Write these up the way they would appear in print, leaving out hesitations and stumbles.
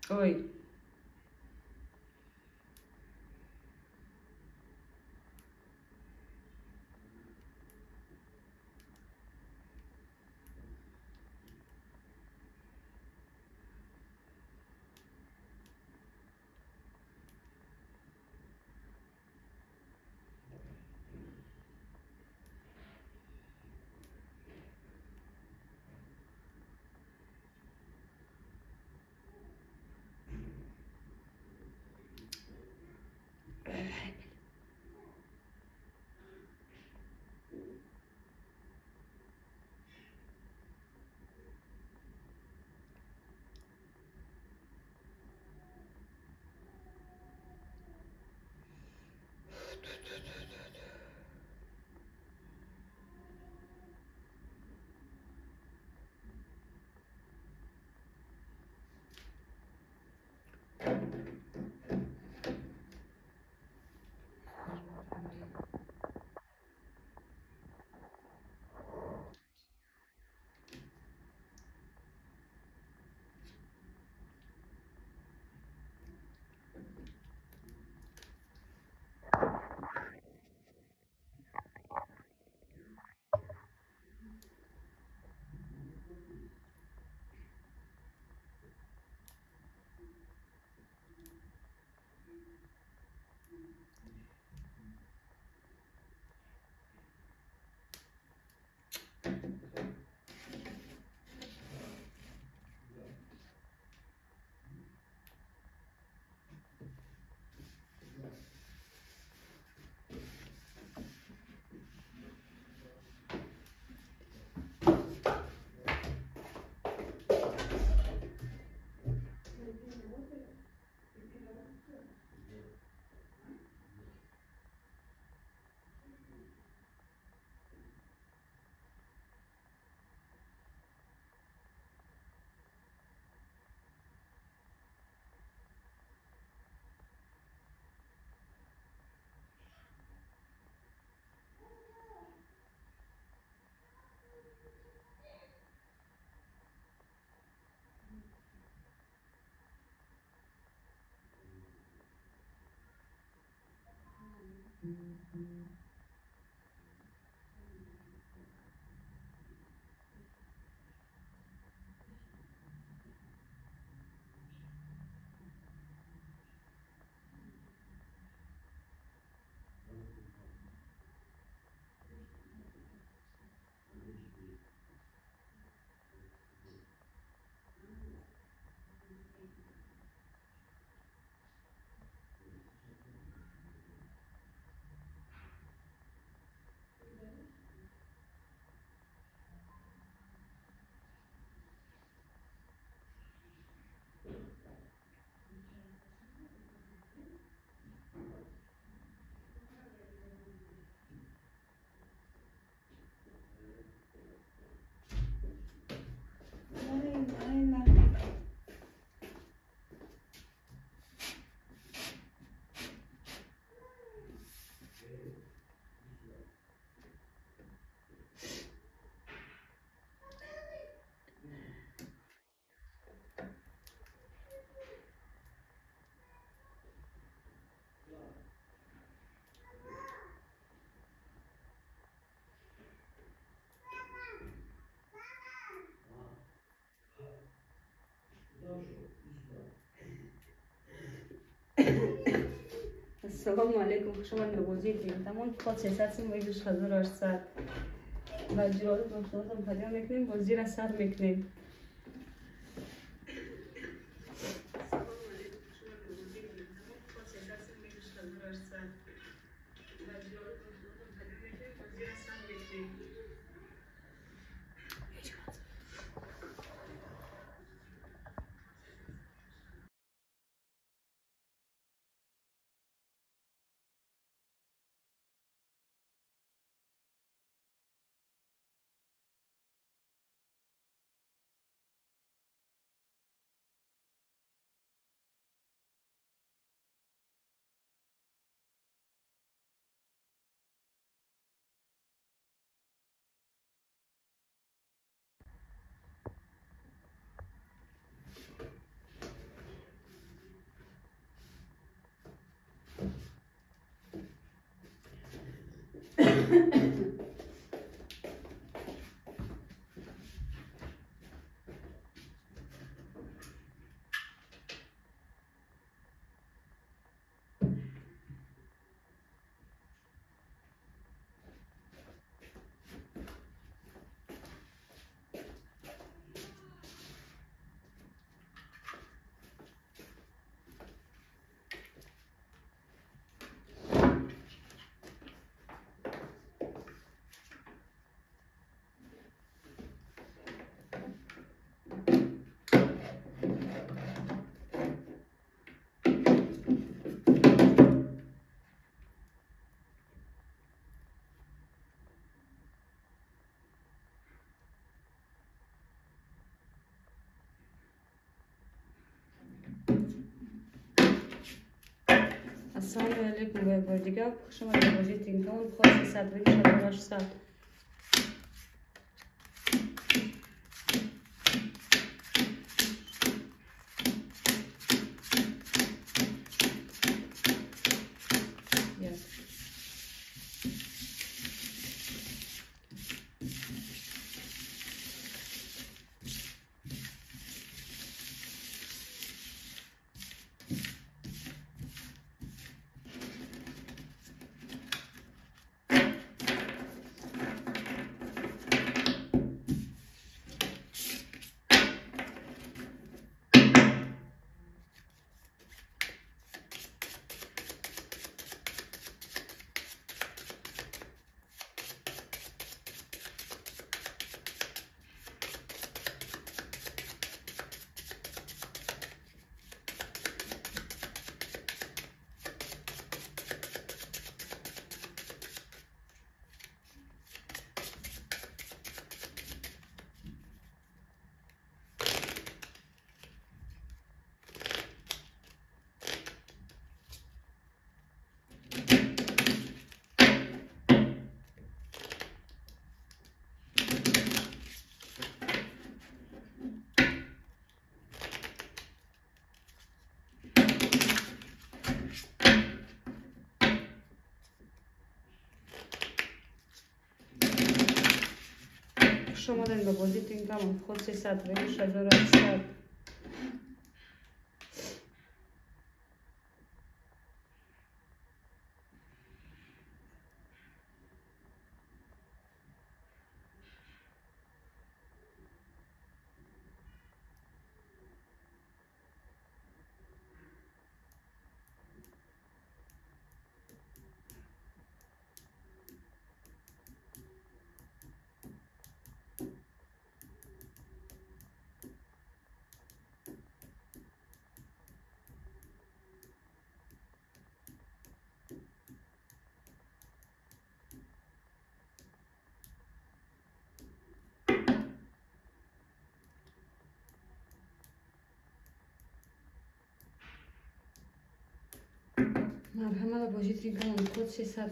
Oi. Nein, nein, nein. السلام علیکم خوش آمدید به بازی دیم تمام فقط 300 سیم و 2800 و جرالت مختلفات مقدم میکنیم بازی را سر میکنیم السلام علیکم و بار دیگه خوش آمدید به بازی تینگ تاون خاص 300 خوش آمدید به بازی تینگ تاون خود 300 مرحمت باشی تینگ تاون خود 300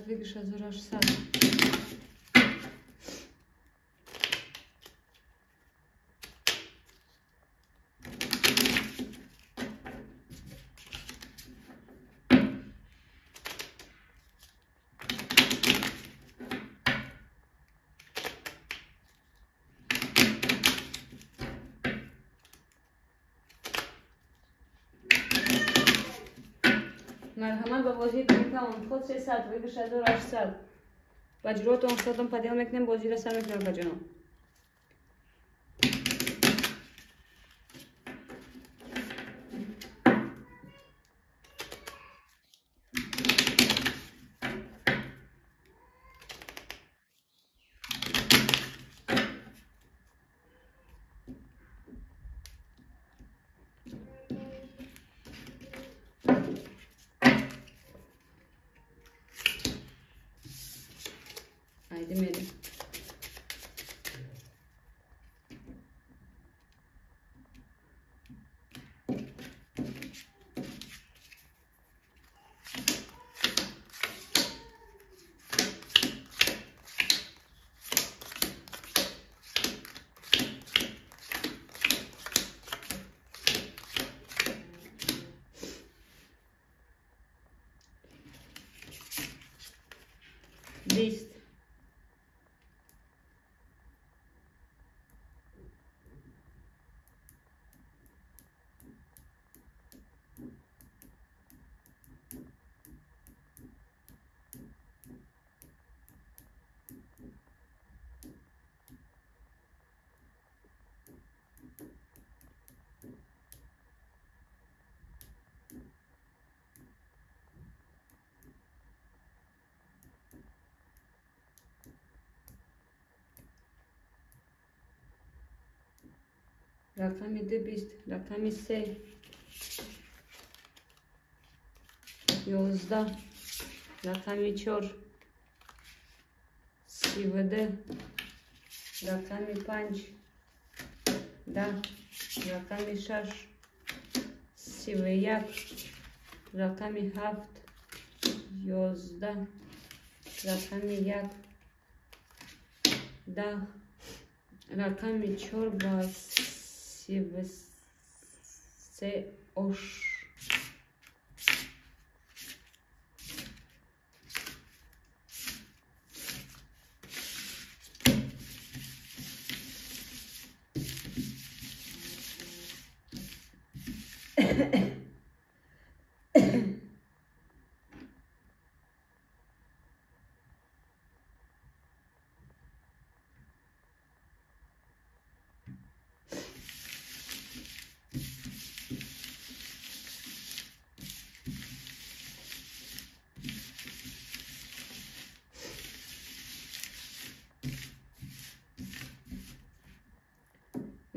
مرحمت به بازی تینگ تاون خود 300 و جلوتون افتادم پدیل میکنیم بازی را سر میکنم بجنم haydi میریم بیست رقم 20 رقم 3 11 رقم 4 32 رقم 5 10 رقم 6 31 رقم 7 11 رقم 1 10 رقم 4 با 33 ош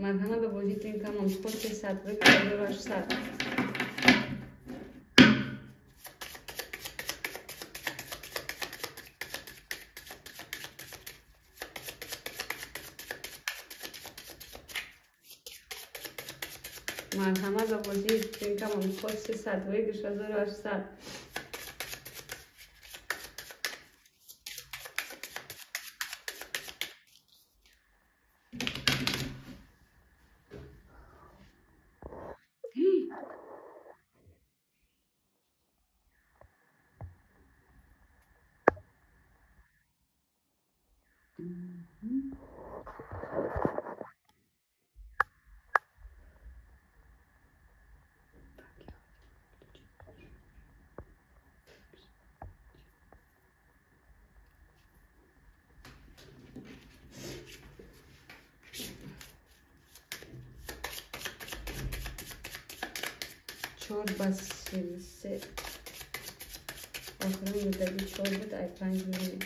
مرحمت به بازی تیم کمان خود که 100 به 1800 مرحمت به بازی تیم کمان خود 300 به 1800 4 با 33 آخرین مدلی 4 بود ای 5 میلی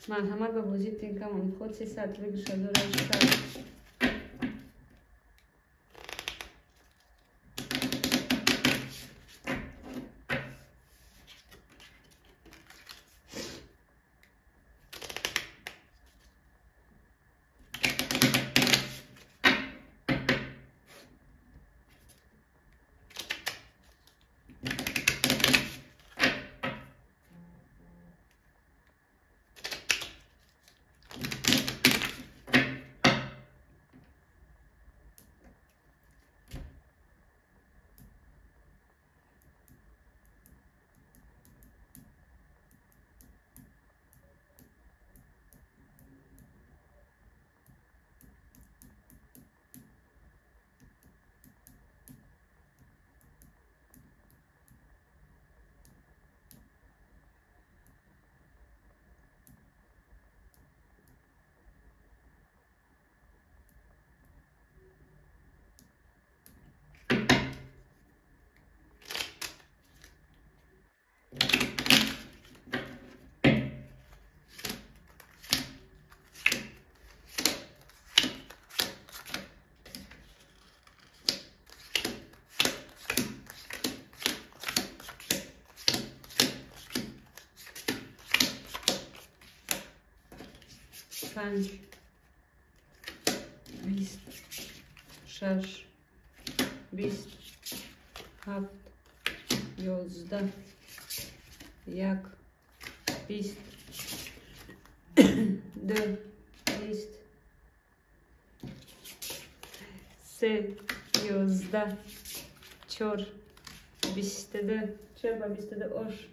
مرحمت به بازی تیم کمان خود 300 به 1800 4 5 20 6 20 7 11 1 20 2 20 3 11 4 22 4 و 22 osh.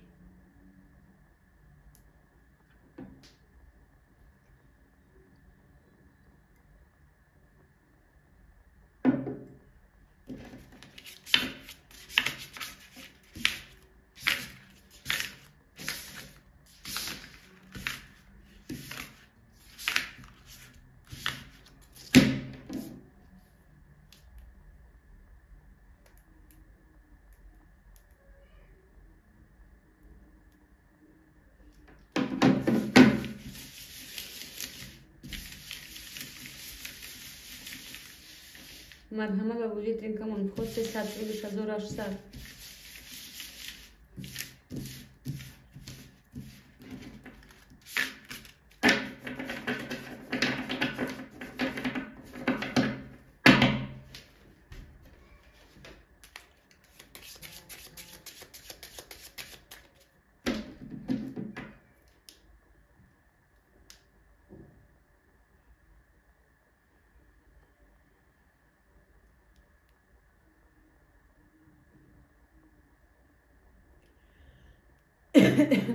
مرحمت و وجود این کمان خود 32800.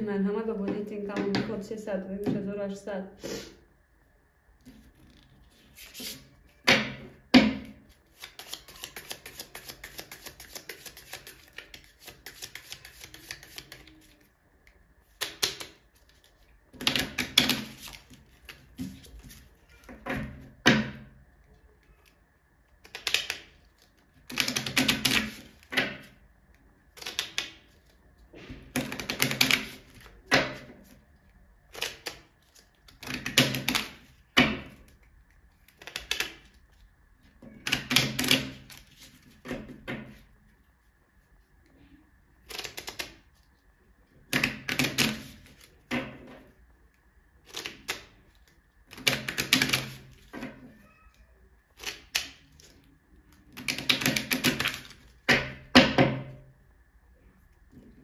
مرحمت و وجود این کمان خود 32800.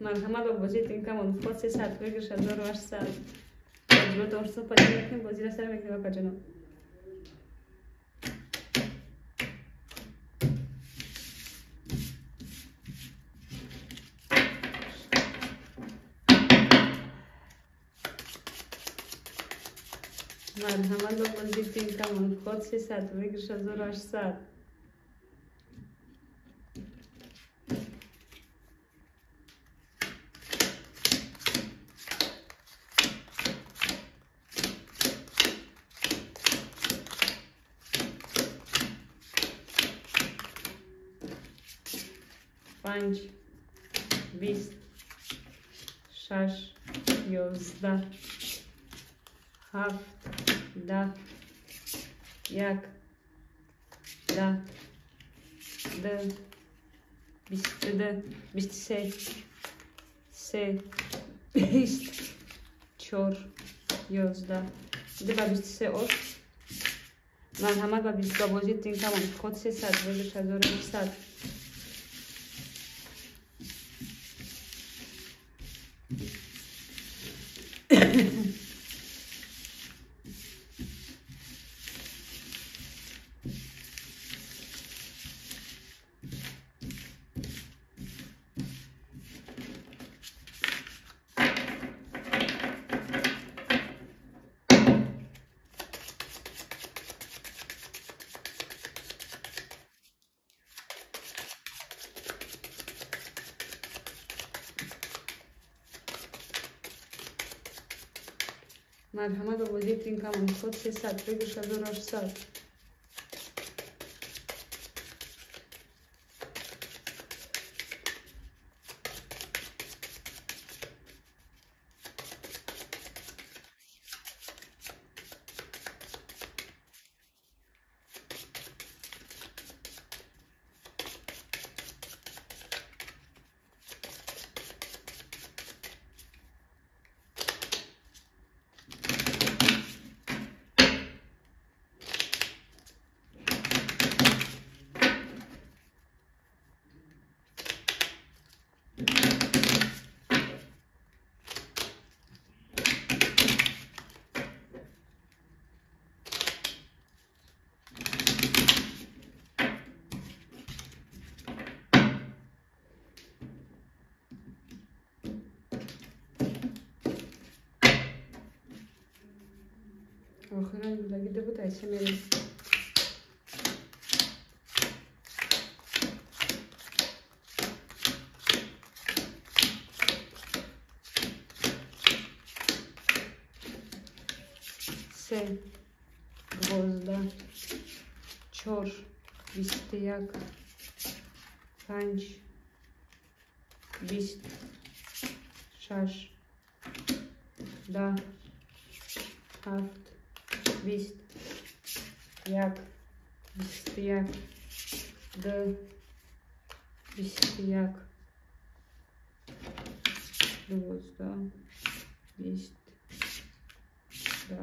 مرحمت و وجود این کمان خود 32800. تجربه دارستان پاچه میکنیم بازی را سر میکنیم با جناب. مرحمت و وجود این کمان خود 32800. پنج 20 6 11 7 10 1 10 2 22 23 3 20 4 11 2 23 osh. مرحمت و 20 بازی تین کمان خود 32800. مرحمت و وجود این کمان خود 32800. آخران بلگیده بود ایسه میریم. سه 12 4 21 5 20 6 10 7 20 1 21 2 21 12 20 10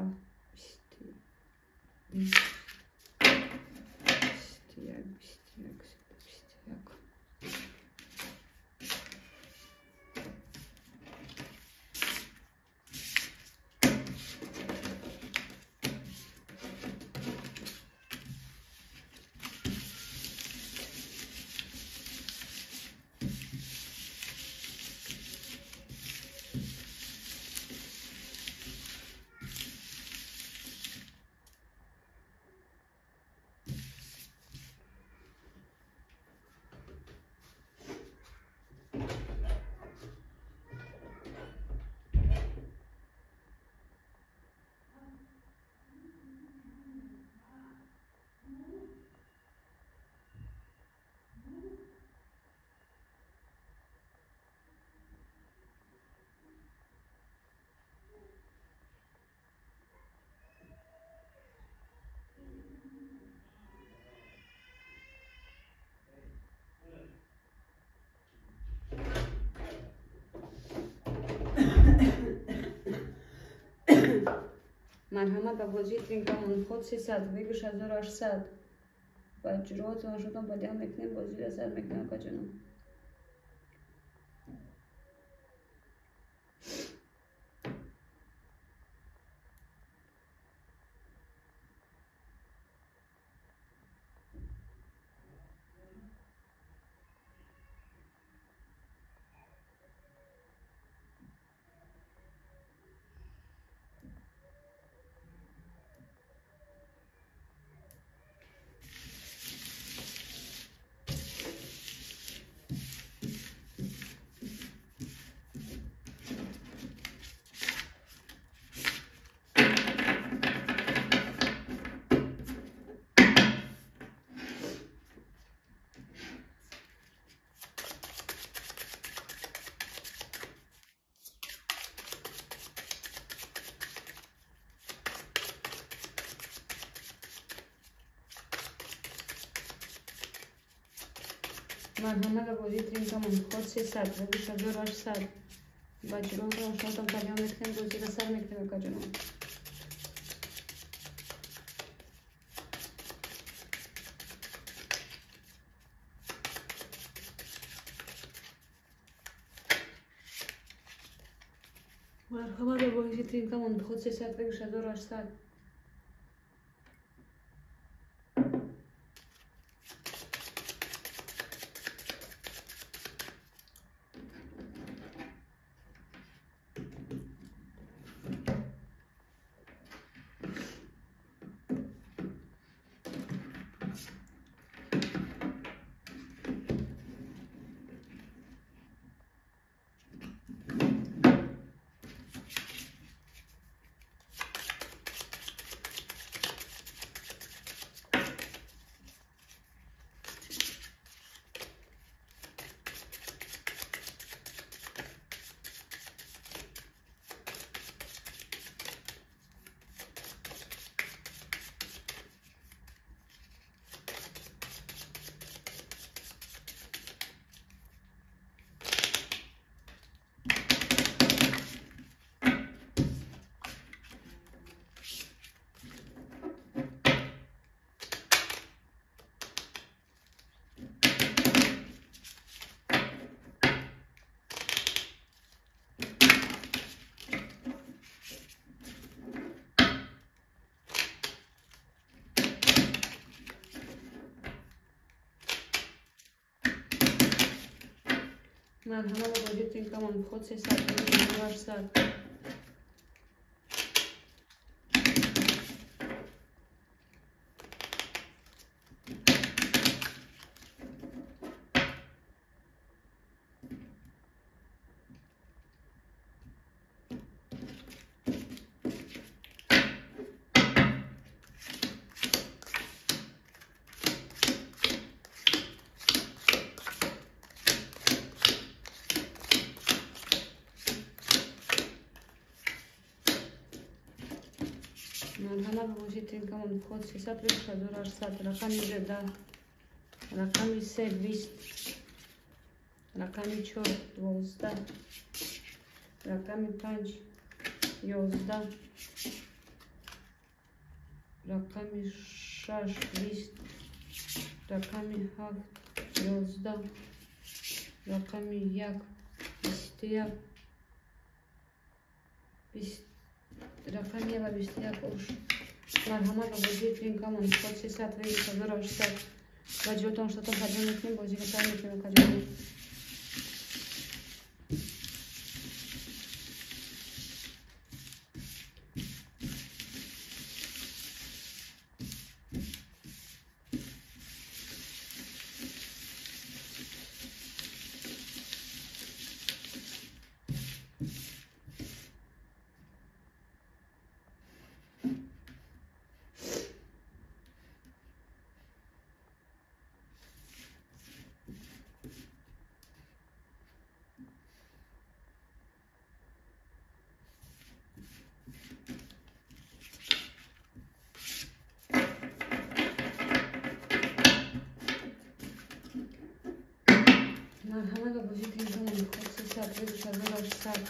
21 مرحمت با بازی ترینکامون خود 300 ویگش 1800 و جرات و شدن با دیام میکنیم بازی را سر میکنیم که جنو مرحمت با بازی ترینکامون خود 300 ویگش 1800 و جرات و شدن با دیام میکنیم بازی را سر میکنیم که جنو مرحبا با بازی ترینکامون خود 300 ویگش 1800 مرحبا با بازی ترینکامون خود 300 ویگش 1800 مرحمت باشید این کمان خود 320,800 رقمی 10 رقمی 3 20 رقمی 4 12 رقمی 5 11 رقمی 6 20 رقمی 7 11 رقمی 1 21 20 رقمی 1 21 اوش مرحمت باشید این کمان خود 320,800 و جوتان شدتان خجال میکنیم بازی بسر میکنیم خجال مرحمت باشید این کمان خود 320,800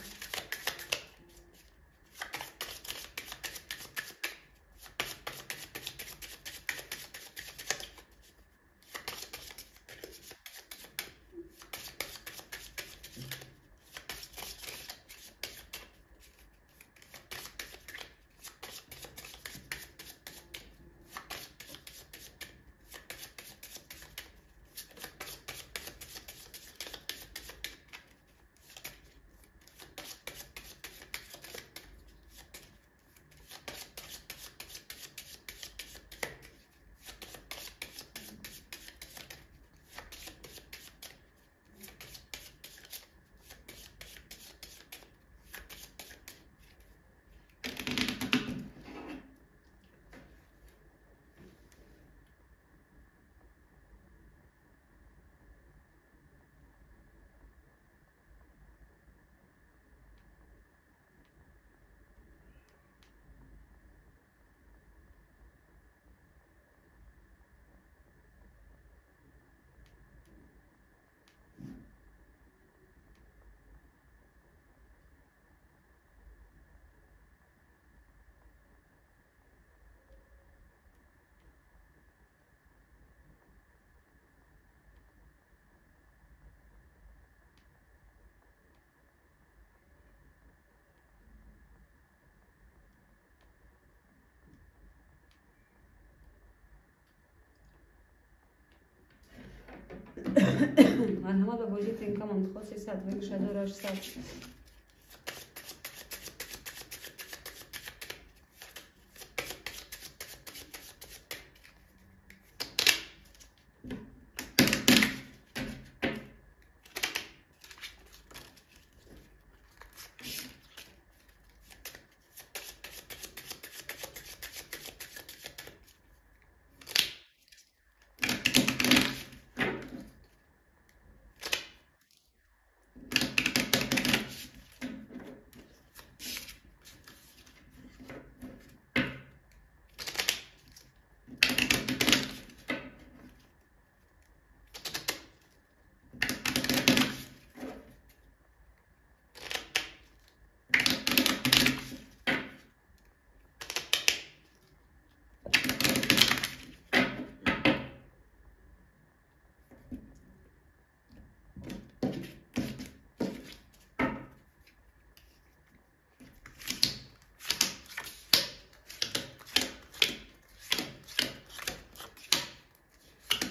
مرحمت باشید این کمان خود 320,800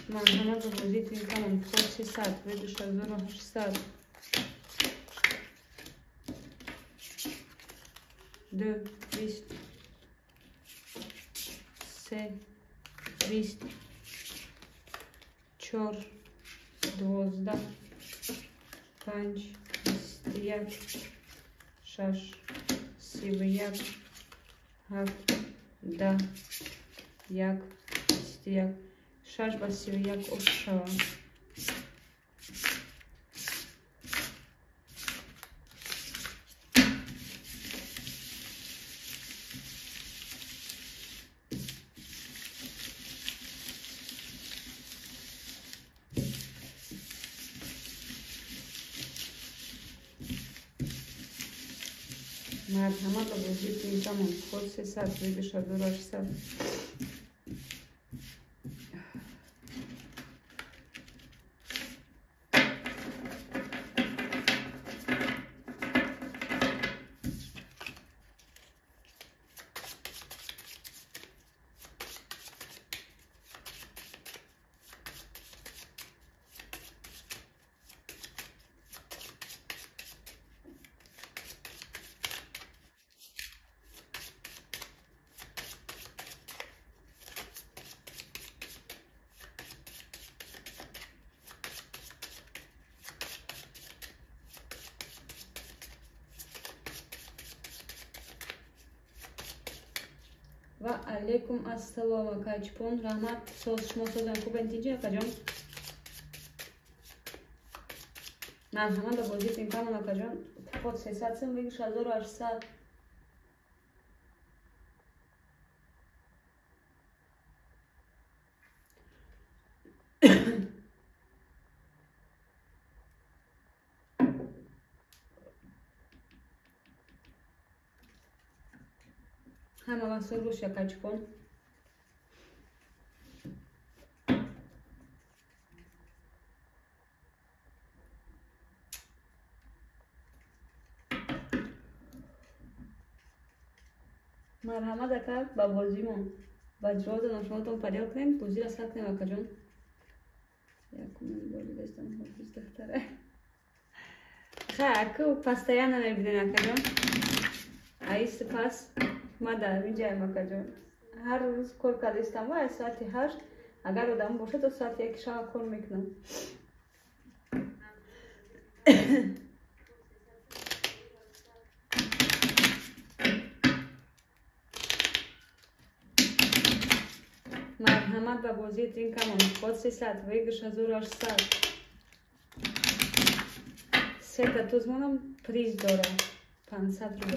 مرحمت باشید این کمان خود 320,800 2 20 3 20 4 12 5 21 6 31 7 10 1 21 6 با 31 افت شوم مرحمت وجود این تمام خود 300 بگش 1800. و علیکم السلام کاچپون رحمت سوز شما سوزن خوب انتیجی اکا جان مرحمت با بازی تیم کامون اکا جان خود 300 سم بگیش 1800. همه وقت روش یا کاچپون مرحمت اکا با بازیمون با جواد نشانتون پریال کنیم بازی را سر کنیم اکا جان یکم بازی داشتم حافظ دختره اکا پستایا نمیبینین اکا جان ایست پس ما در میجایم اکا جان هر روز کار کردستم و ساعت 8 اگر آدم باشه تو ساعت 1 شب کار میکنم. مرحمت و بازی تین کمان خود 300 ویگش 1800. 3 تا توز مونم پریز داره 500 رو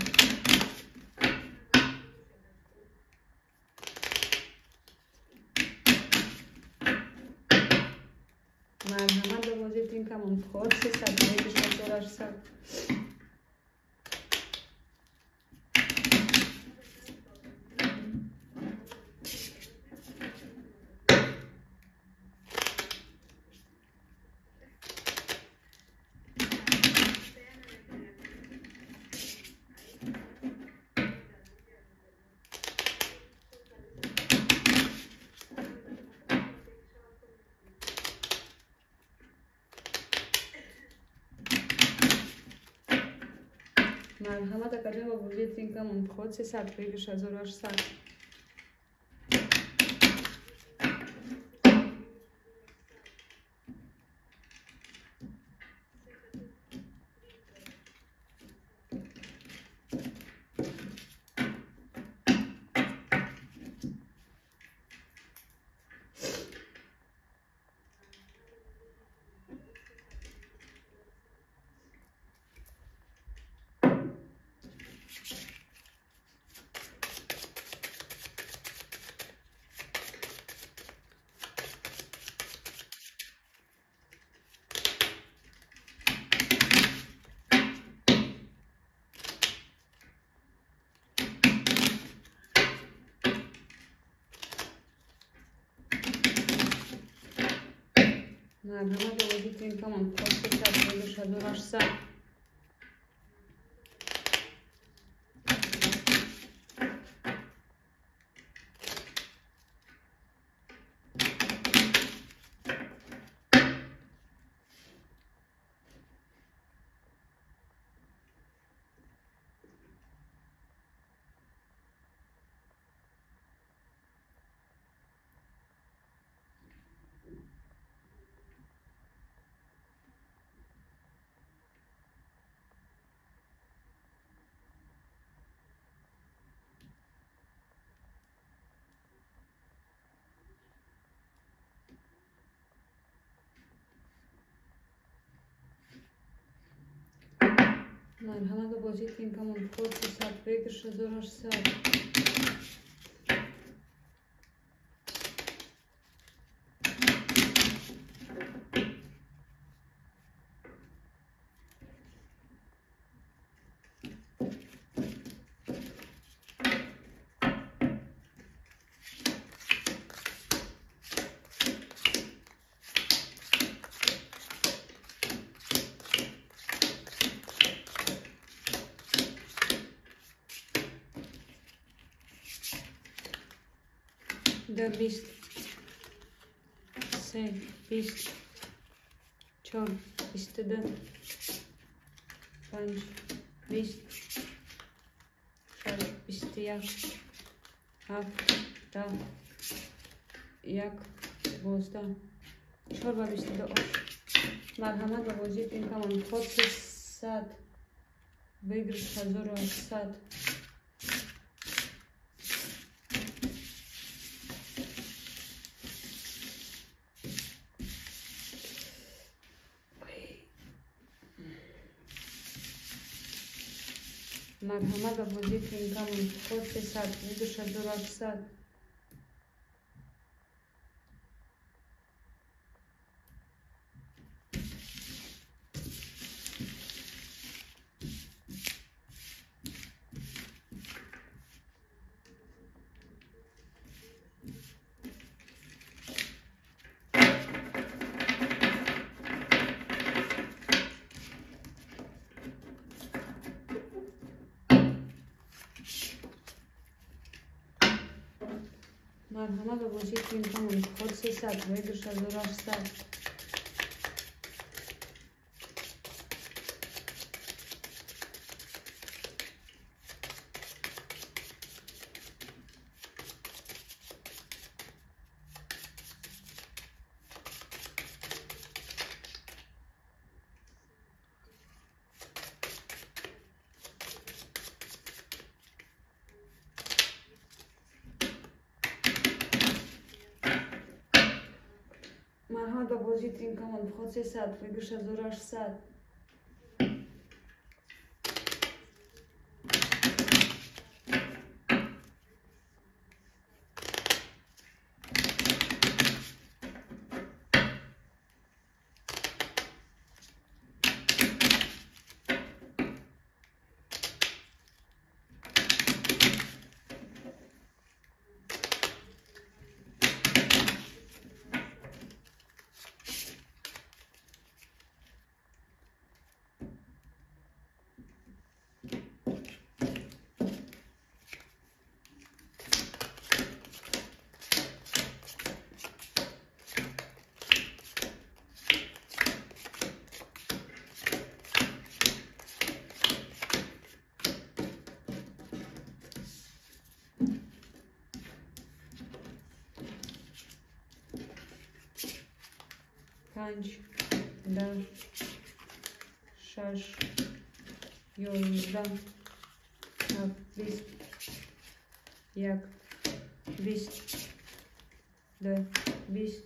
مرحمت و بازی تین کمان خود 300 ویگش 1800. مرحمت اکا جان با بازی تین کمان خود 300 ویگش 1800. مرحمت با بازی تین کمان خود 300 ویگش 1800. مرحمت با بازی تین کمان خود 300 ویگش 1800. 2 20 3 20 4 22 5 20 6 21 7 10 1 12 4 22 مرحمت و بازی تیم کمان خود 300 بگرش 1800 مرحمت و بازی تیم کمان خود 300 بگرش 1800 مرحمت و بازی تیم کمان خود 300 بگرش 1800 مرحمت و بازی تیم کمان خود 300 بگرش 1800 5 10 6 11 7 20 1 20 2 20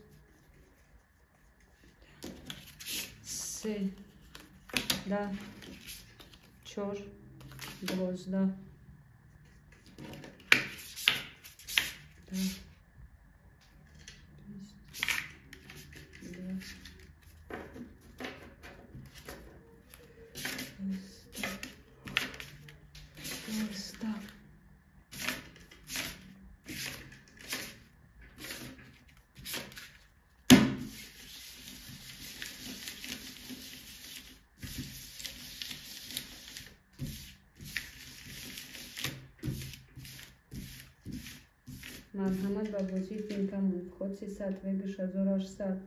3 10 4 12 مرحمت و بازی تیم کمان خود 300 بگرش 1800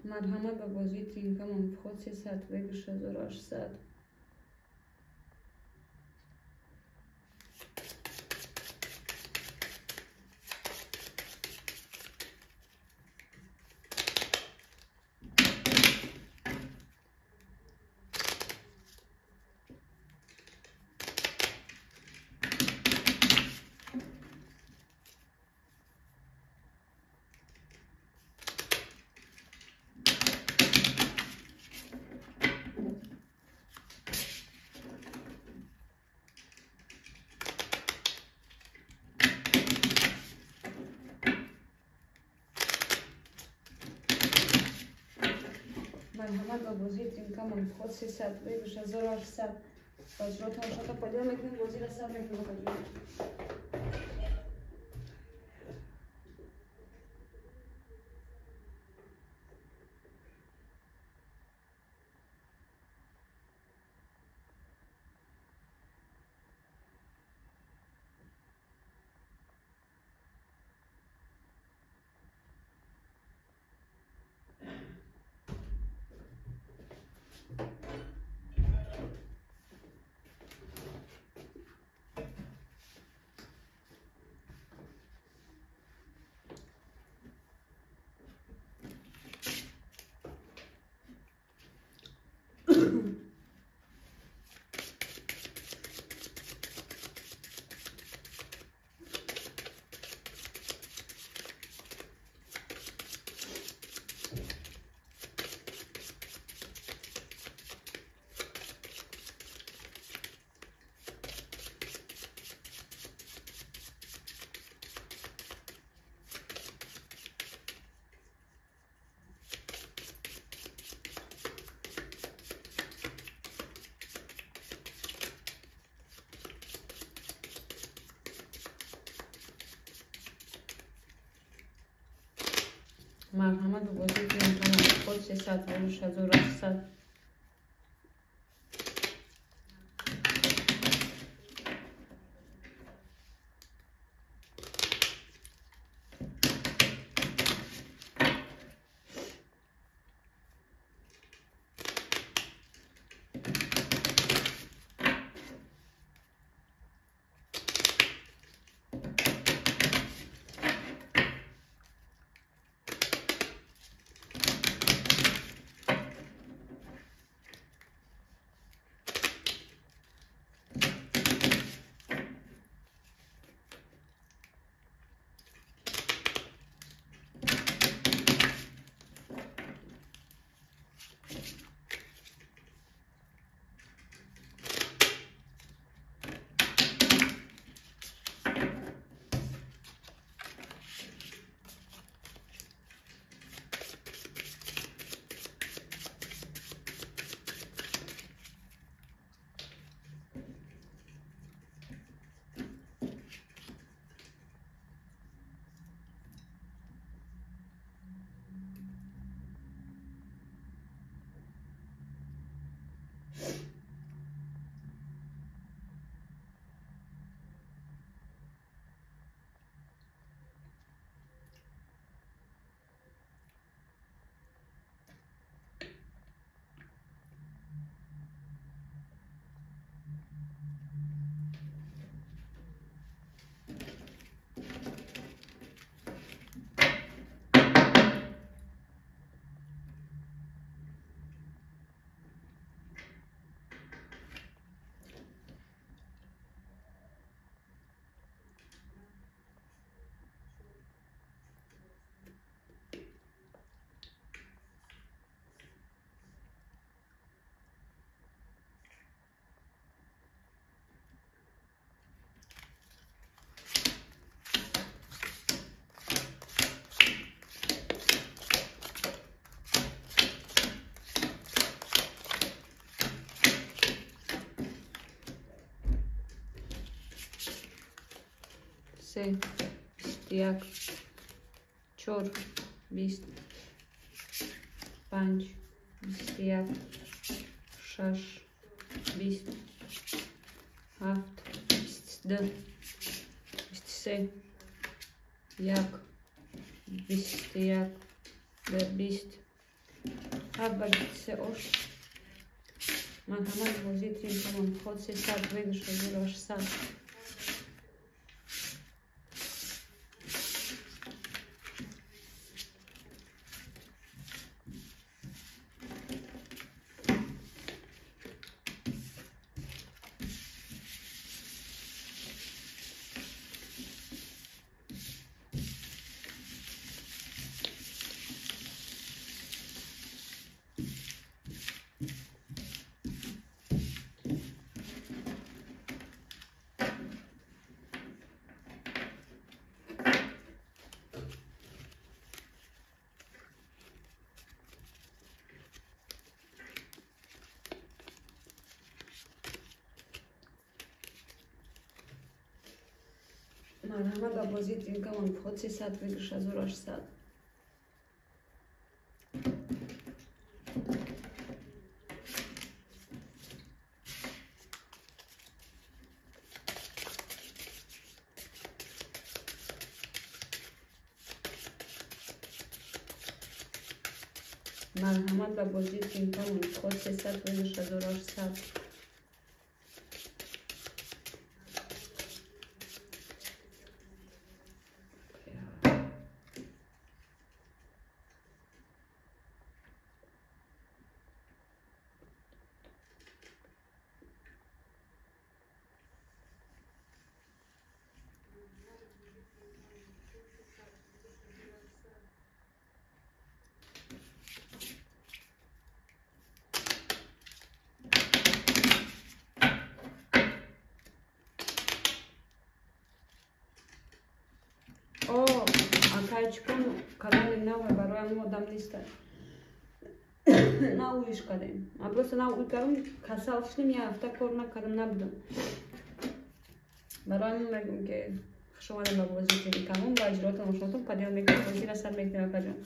مرحمت و بازی تیم کمان خود 300 بگرش 1800 مرحمت مرحمت و بازی تیم کمان خود 300 بگوش 1800 باجرات هم شده پدیده میکنیم بازی را سر میکنیم بجوری مرحمت و بازی تیم کمان خود 300 بگوش 1800 3 21 4 20 5 21 6 20 7 22 23 1 21 20 Haber se oš مرحمت بازی تیم کمان خود 300 بگوش 1800 مرحمت و بازی تینکمان خود 300 بگیرش از او 800. مرحمت و بازی تینکمان خود 300 بگیرش از او 800. Акайчикон канали новый барои мо дам неста. На уиш кадем. А просто на уикарум касал шним я афта кор накардам набудам. Барои мо мегум ки шумо ба бозӣ тинкамон ба иҷроотам ошнотам падиён мекунам бозира сар мекунем акаҷон.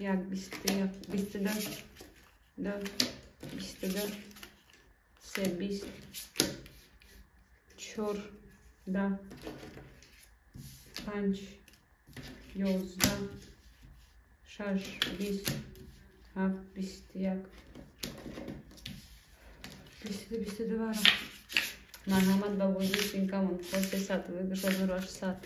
Як 21, 22, 22, 3, 20, 4, 5, 11, 6, 20, 7, 21, 22. Марҳамат ба бозии тинкамон ход 300 вигӯш 1800.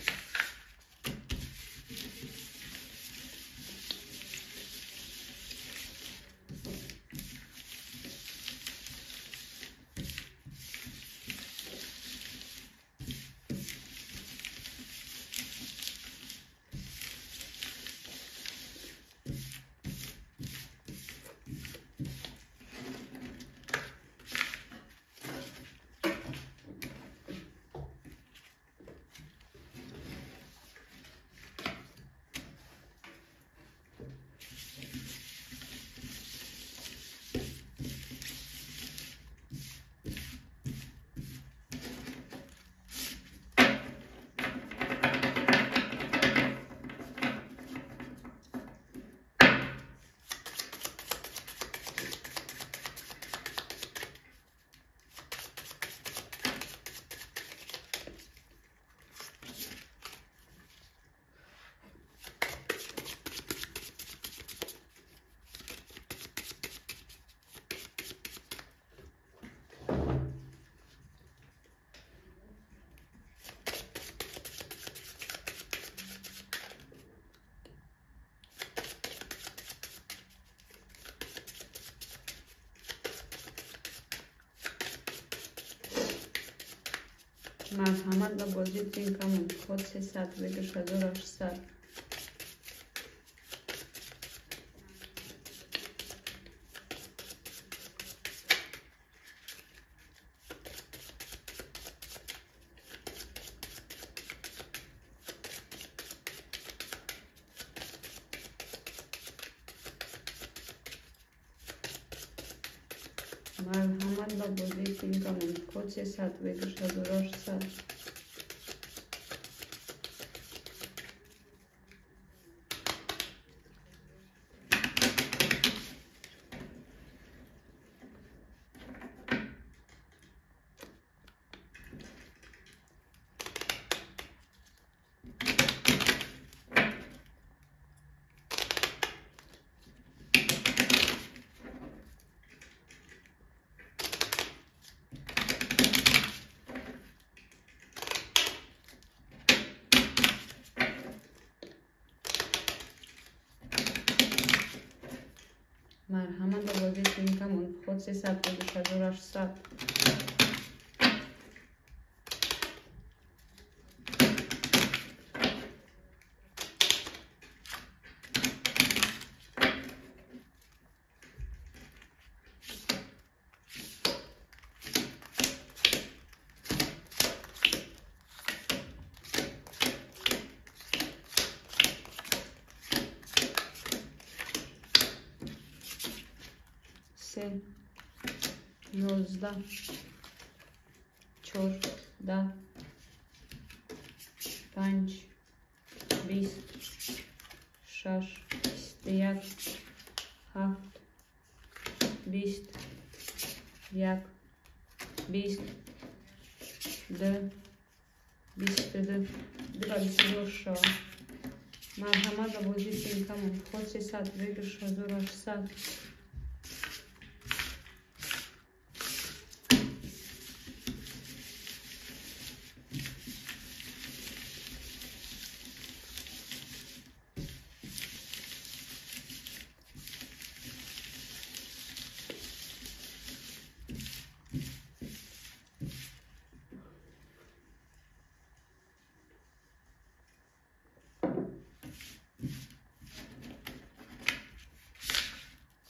مرحمت و بازی تین کمون خود 300 بگش 1800 مرحمت و بازی تین کمون خود 300 بگش 1800 مرحمت و بازی تین کمون خود 300 بگش 1800 11 14 5 20 6 21 7 20 1 20 2 22 22 مرحمت و بازی تین کمون خود 300 بگش 1800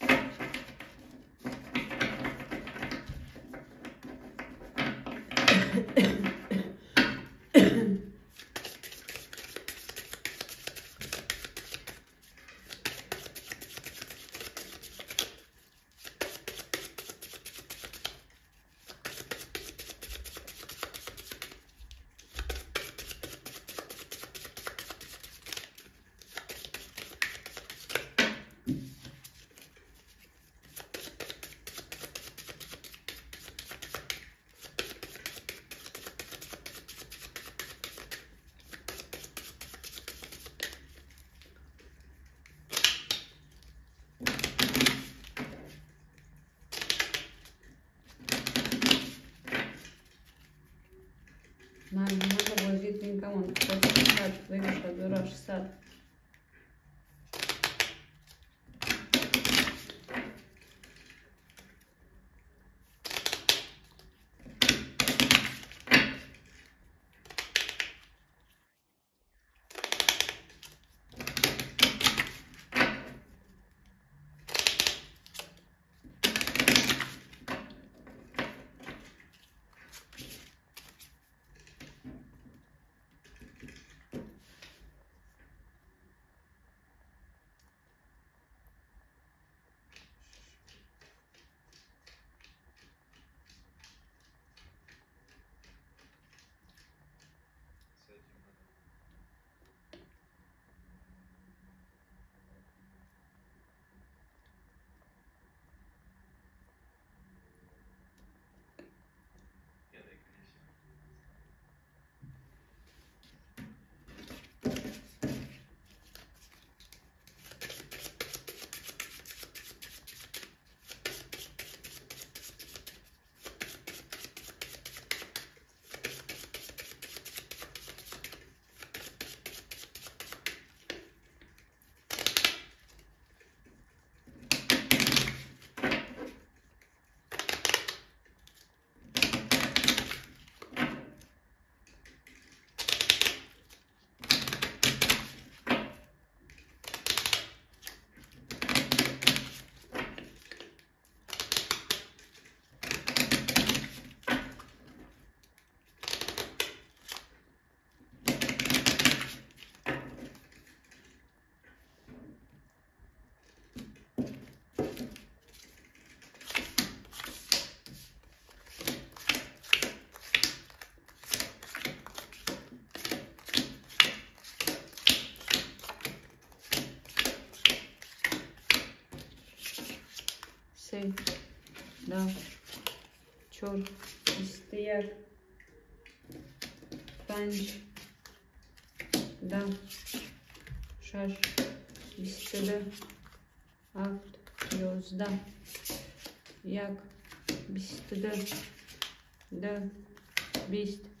مرحمت 3 2 4 21 5 10 6 22 7 11 1 22 2 20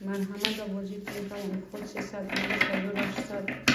مرحمت آوازی تلفن خود 300 800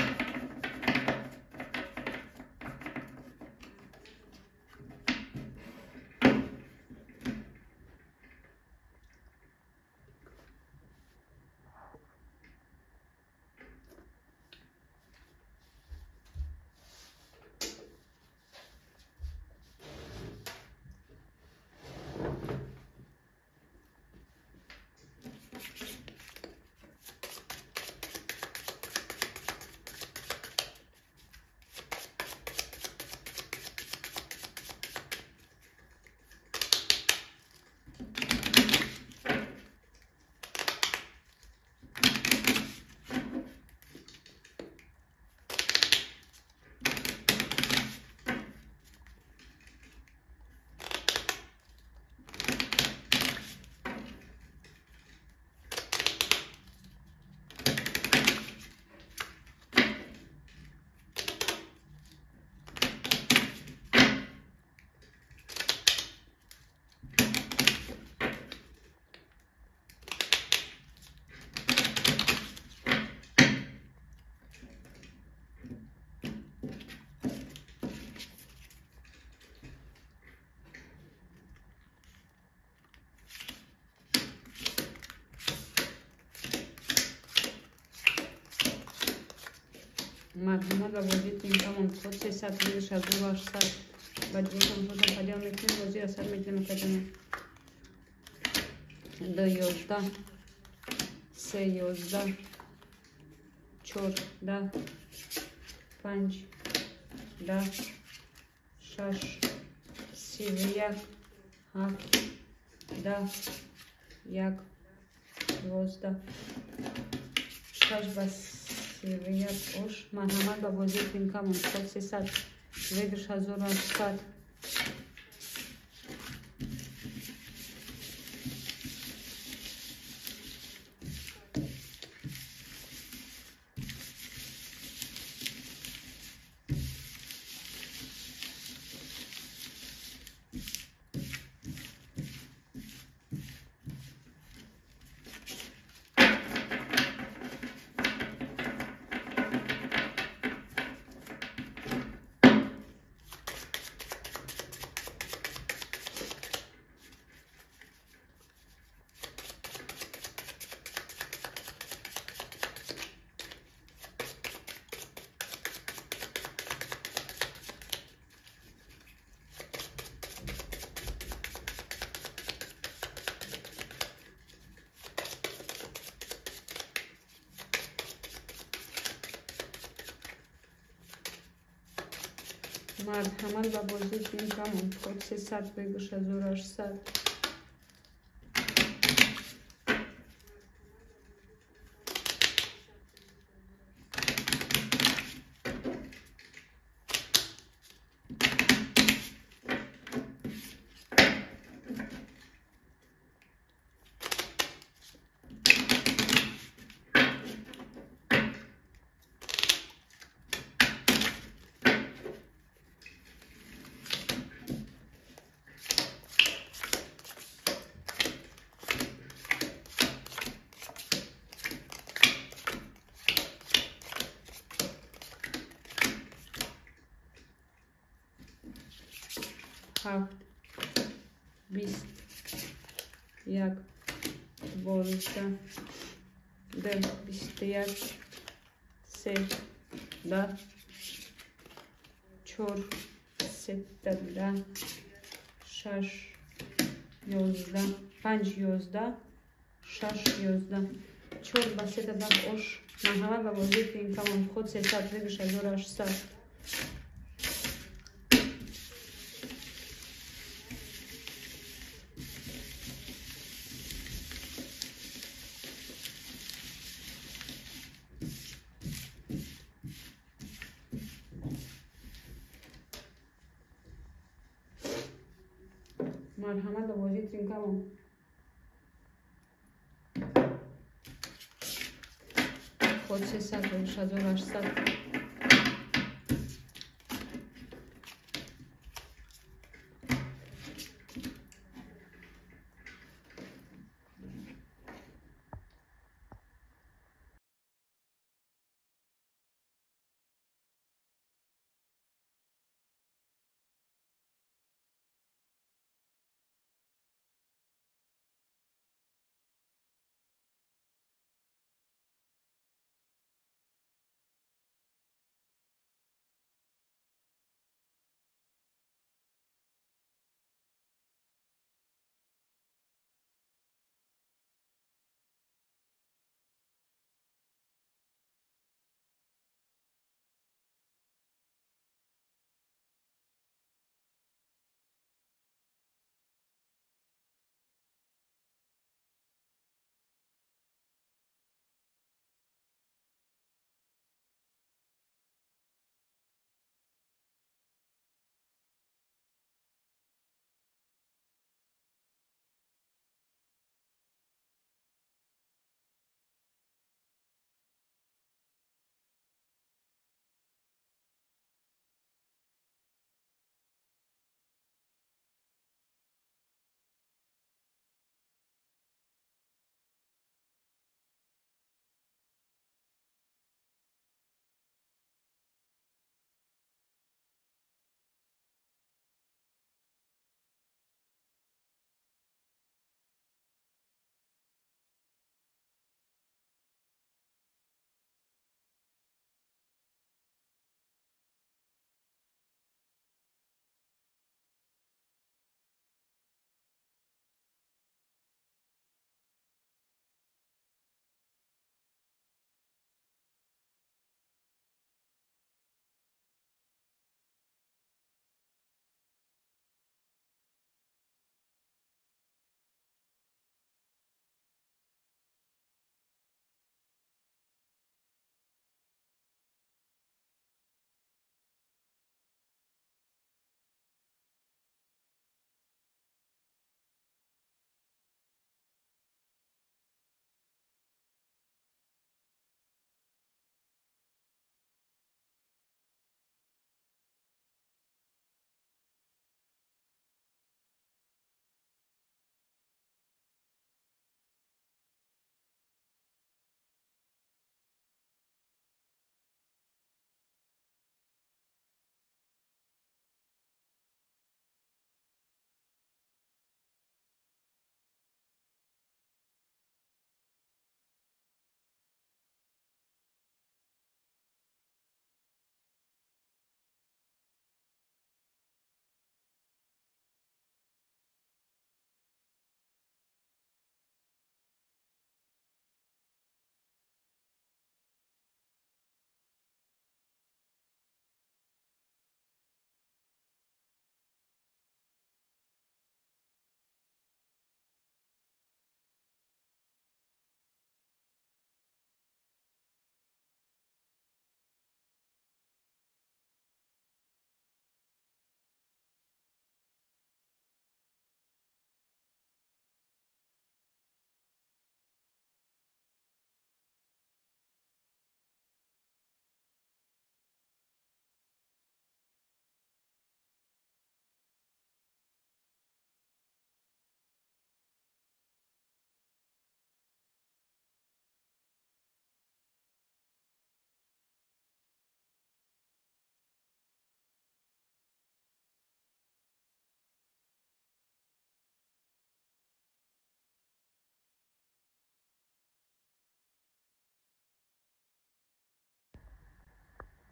مرحمت آوازی تلفن خود 300 800 بجوشم خودم پدیام میکنیم بازی اثر میکنیم کدنه 2 11 3 11 4 10 5 10 6 31 7 10 1 12 6 بس یک اوش مرحمت با بازی تینکامون خود 300 ویدش 1800 مرحمت با بازی تینکامون خود 300 ویدش 1800 7 20 1 12 2 21 3 10 4 7 6 11 5 11 6 11 4 با 3 10 osh na hava voziti in kamon khod se sat vegish azorash sat marhamat voziti in kamon khod se sat vegish azorash sat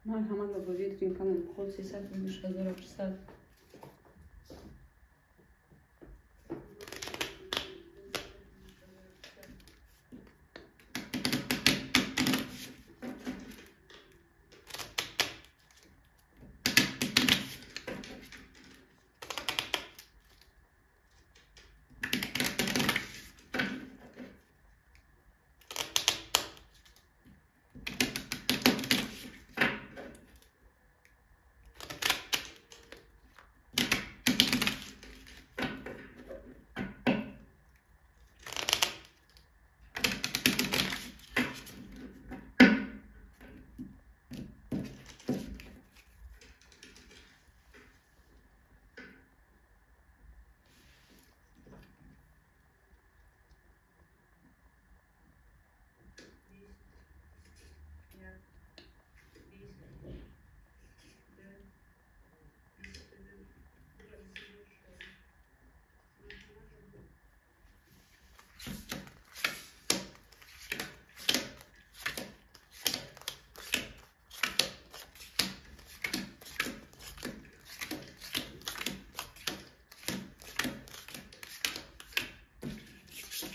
مرحمت باباجی ترینکامون خود 328,800.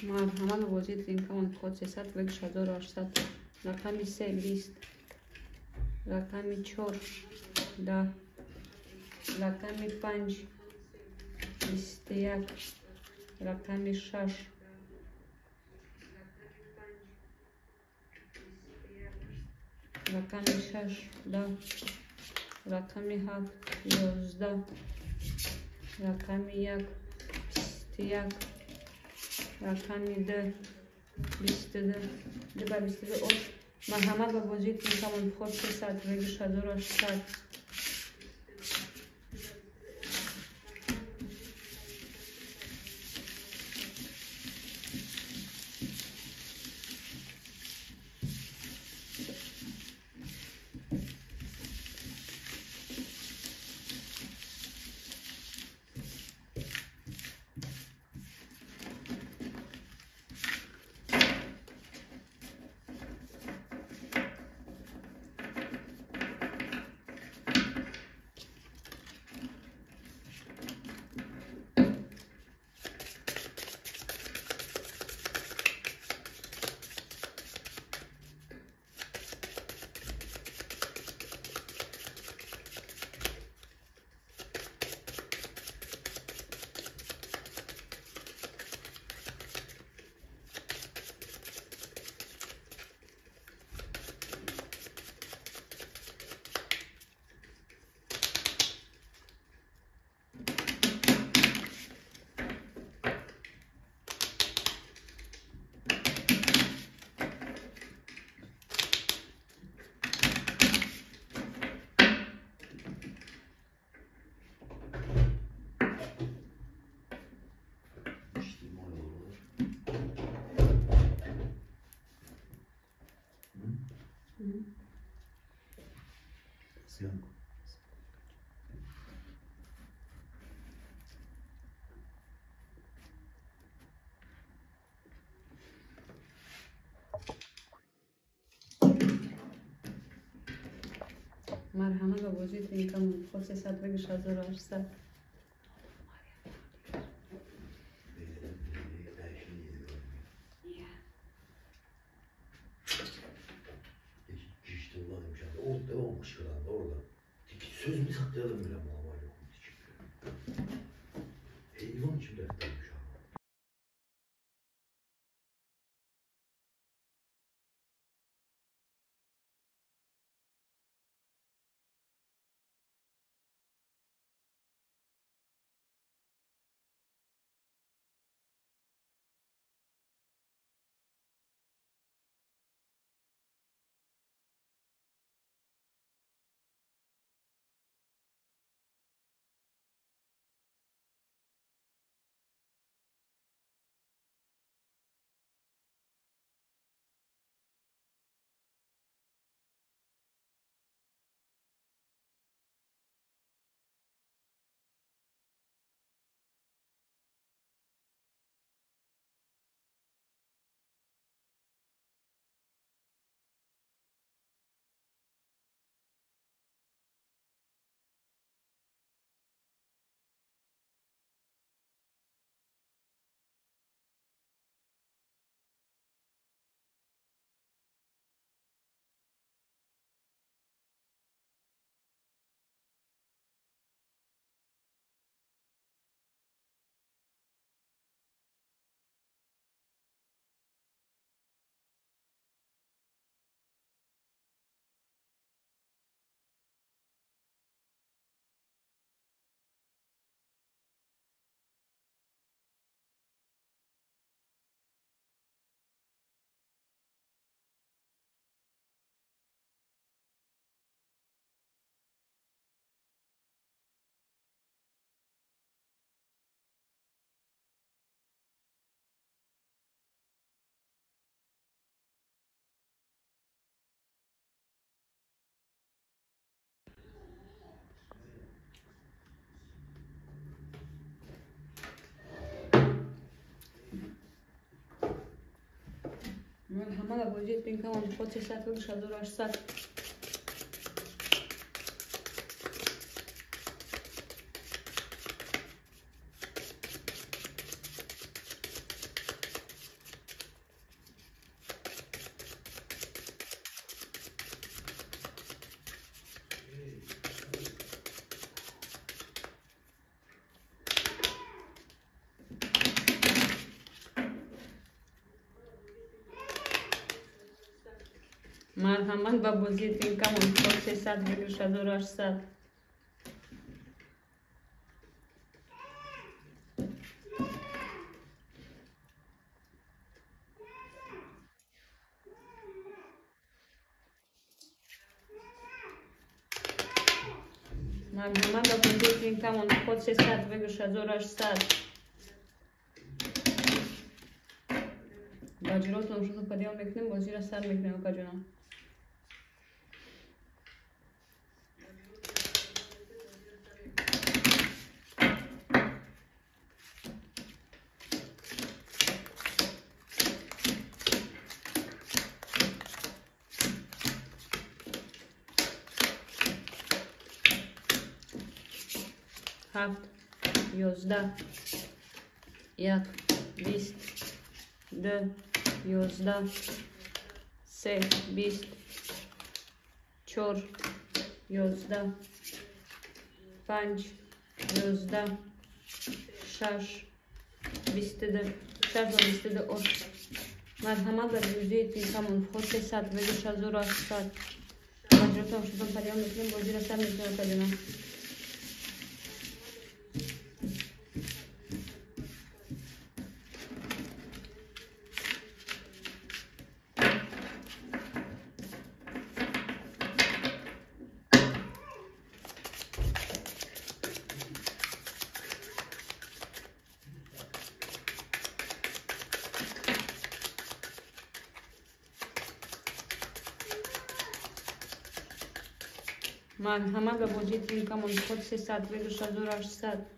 مرحمت باباجی ترینکامون خود 328,800. رقم 3 20. رقم 4 10. رقم 5 21. رقم 6 رقم 6 10. رقم 7 11. رقم 1 21. رقم 2 22. دبا 22. مرحمت باباجی ترینکامون خود 328,800. مرحمت باباجی ترینکامون خود 328,800. Orada olmuş orada. Sözümü saklayalım bile muhabbet olmuş. Eyvan içimde. مرحمة بوجود بين كمان خود 300 وش 1800. مرحمت با بازی تیم کمان خود 300 بگیر 1800. مرحمت با بازی تیم کمان خود 300 بگیر 1800. باجرات نمشون پدیام میکنیم بازی را سر میکنیم اکا جانم. هفت 11 1 20 2 11 3 20 4 11 5 11 6 22 22 مرحمت بر بوجه تیم کمان خود 300 بگیر 1800. باجرات هم شدن پریام میکنیم بازی را سر میکنیم کجانم. مرحمت به بازی تیم کمان خود 300 بگیر 1800.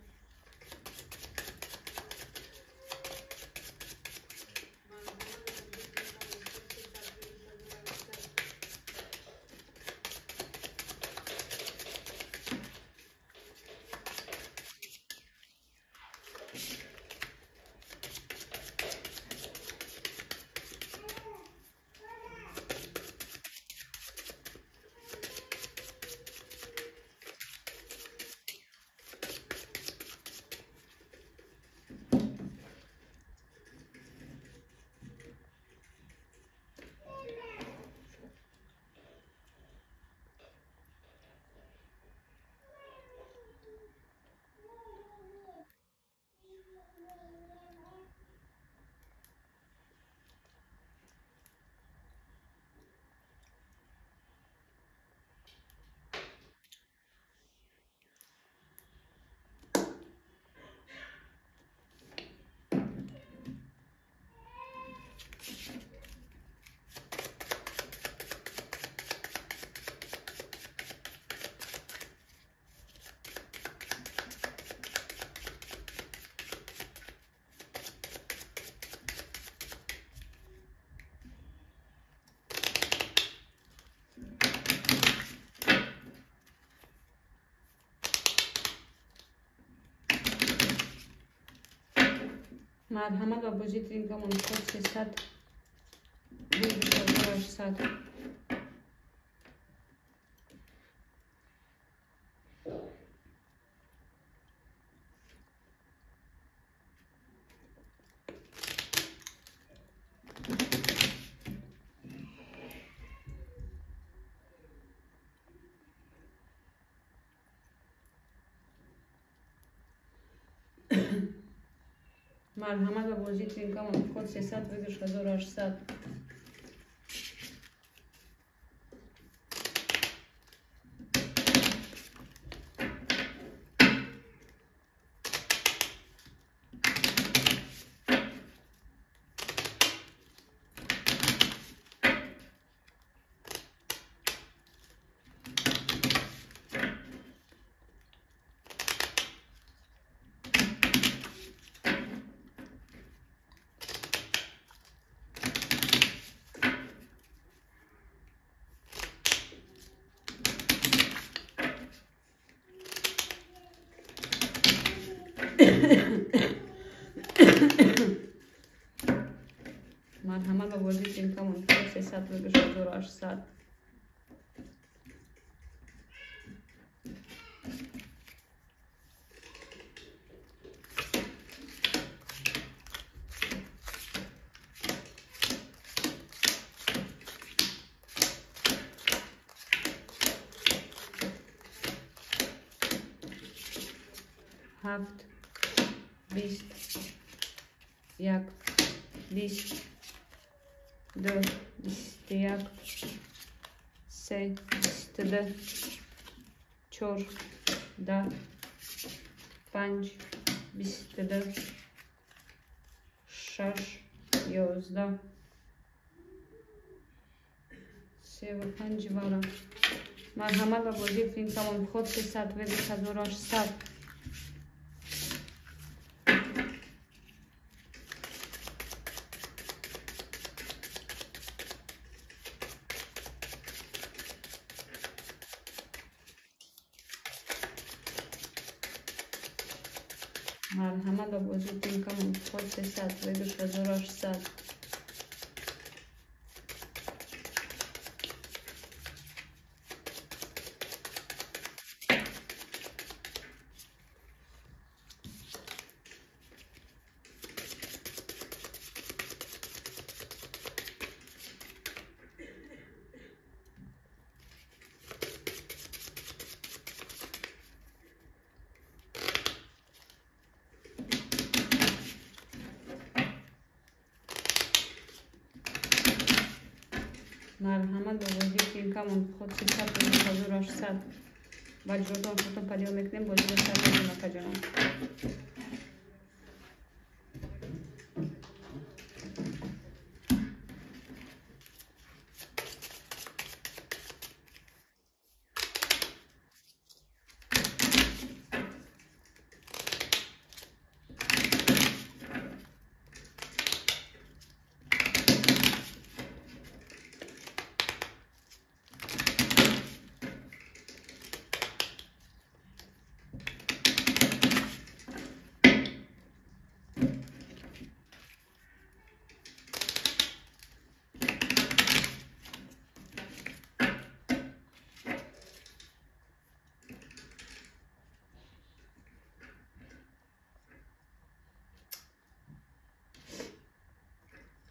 مرحمت با بازی تیم کمان خود 300 بگیر 1800. مرحمت با بازی تیم کمان خود 300 بگیر 1800. مرحمت آوردید این کمان 300 بگوش 1800 هفت 20 یک 20 دو 21 سه 22 چهار 10 5 22 6 11 35 بارا مرحمت و بازی فیلم تمام خود 300 و 1800 مرحمت و بازی فیلم تمام خود 300 و 1800 مرحمت با بازی فیلم کمان خود 300 و 1800 بجراتان خودتون پدیو میکنیم بازی رو سر میدیم اکا جانم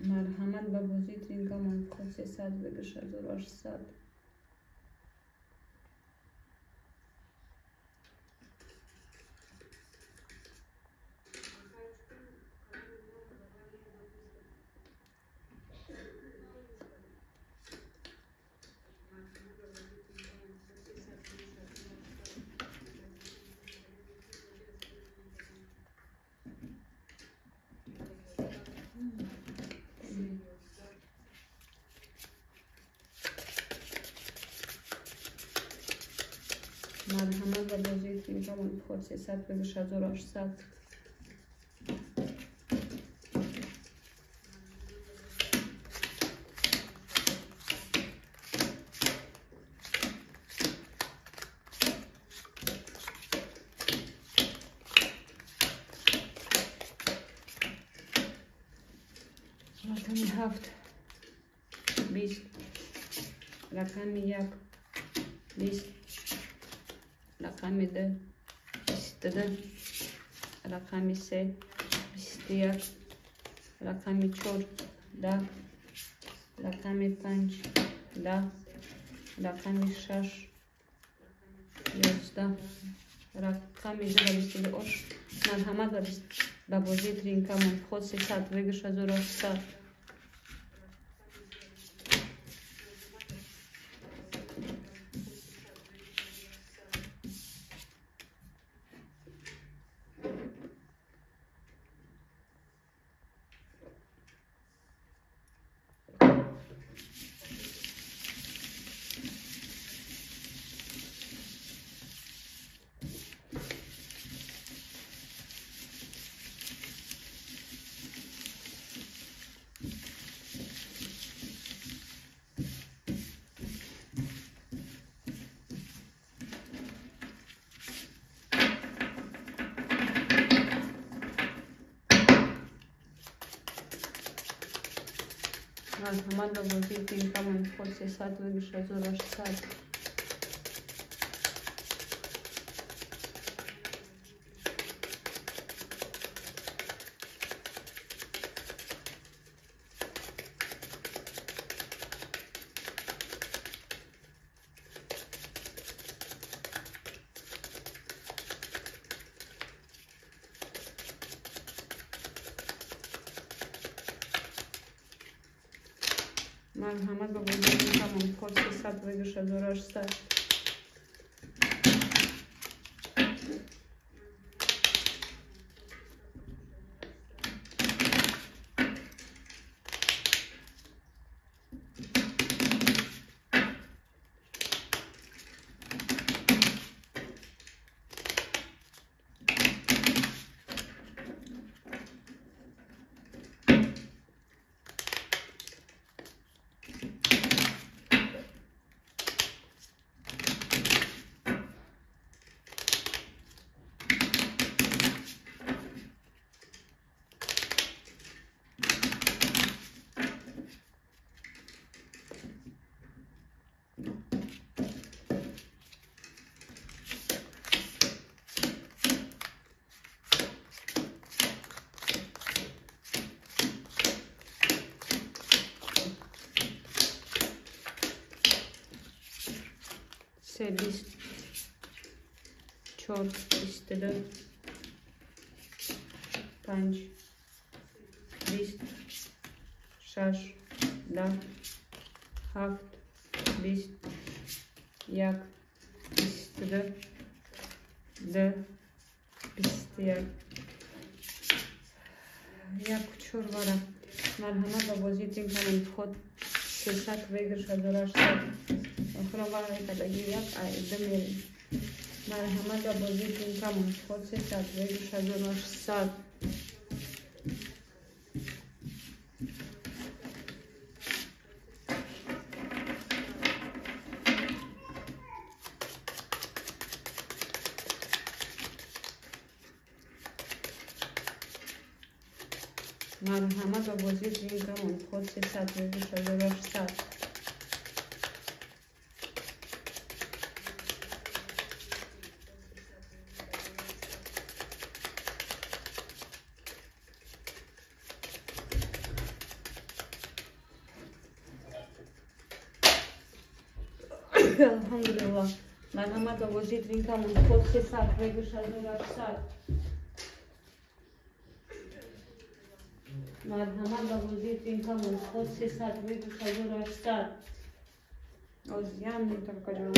مرحمت با بازی فیلم کمان خود 300 و 1800 مرحمت با بازی فیلم کمان خود 300 و 1800 رقم 7 20 رقم 1 20 رقم 2 22 رقم 3 21 رقم 4 10 رقم 5 10 رقم 6 11 رقم 23 مرحمت با بازی فیلم کمان خود 300 و 1800 مرحمت به وجود این کمان خود 300 بگیش از 800 مرحمت به وجود این کمان خود 300 بگیش از 800 3 20 4 22 5 20 6 10 7 20 1 22 2 21 یک چورباره مرحمت به وجود این کمان خود 300 بگیرش از 800 خورم برای کدگی یک عایده میریم مرحمت به وجود این کمان خود 300 بگیرش از 800 مرحمت به وجود این کمان خود 300 بگیرش از 800 الحمدلله مرحمت به وجود این کمان خود 300 بگیرش از 800 مرحمت به وجود این کمان خود 300 بگیرش از 800 آزیان میتر کجا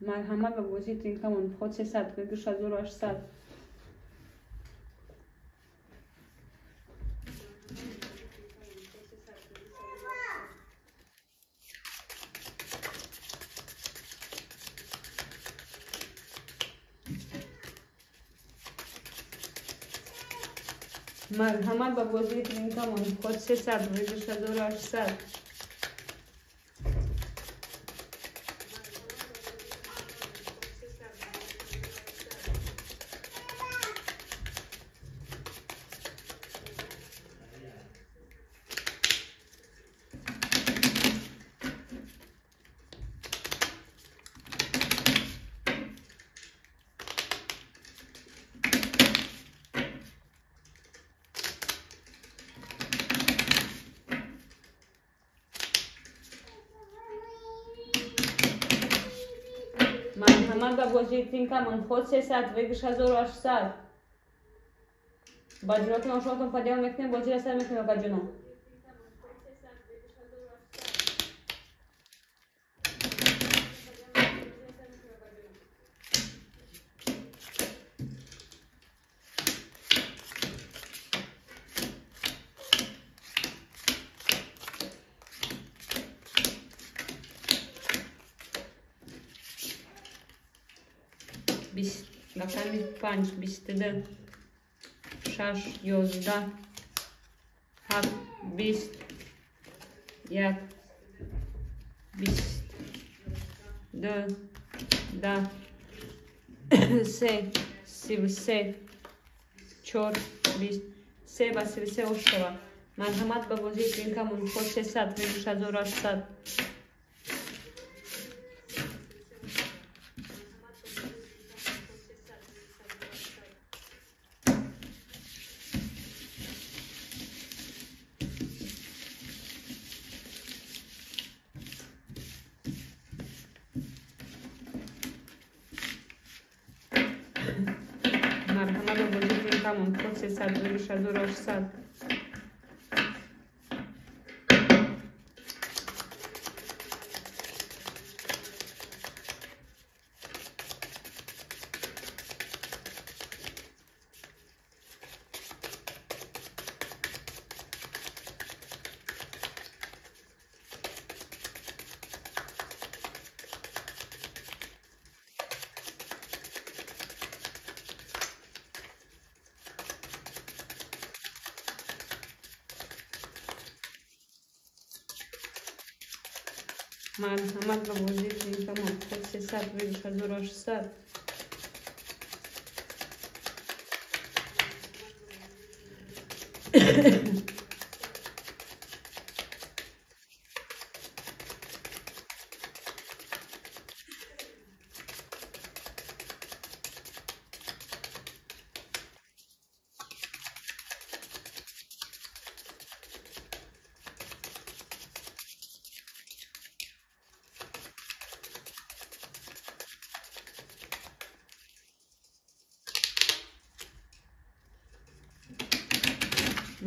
مرحمت به وجود این کمان خود 300 بگیرش از 800 مرحمت مرحمت با بازی ترینکامون خود 300 ویدش 1800 مرحمت با بازی ترینکامون خود 300 ویدش 1800 باجراتون آشواتون پدیان میکنیم بازی را سر میکنیم با جنو رقم 5 22 6 11 7 20 1 20 2 10 3 33 4 20 3 و 33 اشتباه مرحمت به بازی ترینکامون خود 300 ویدش 1800 مرحمت به بازی ترینکامون خود 300 ویدش 1800 مرحمت به بازی ترینکامون خود 300 ویدش 1800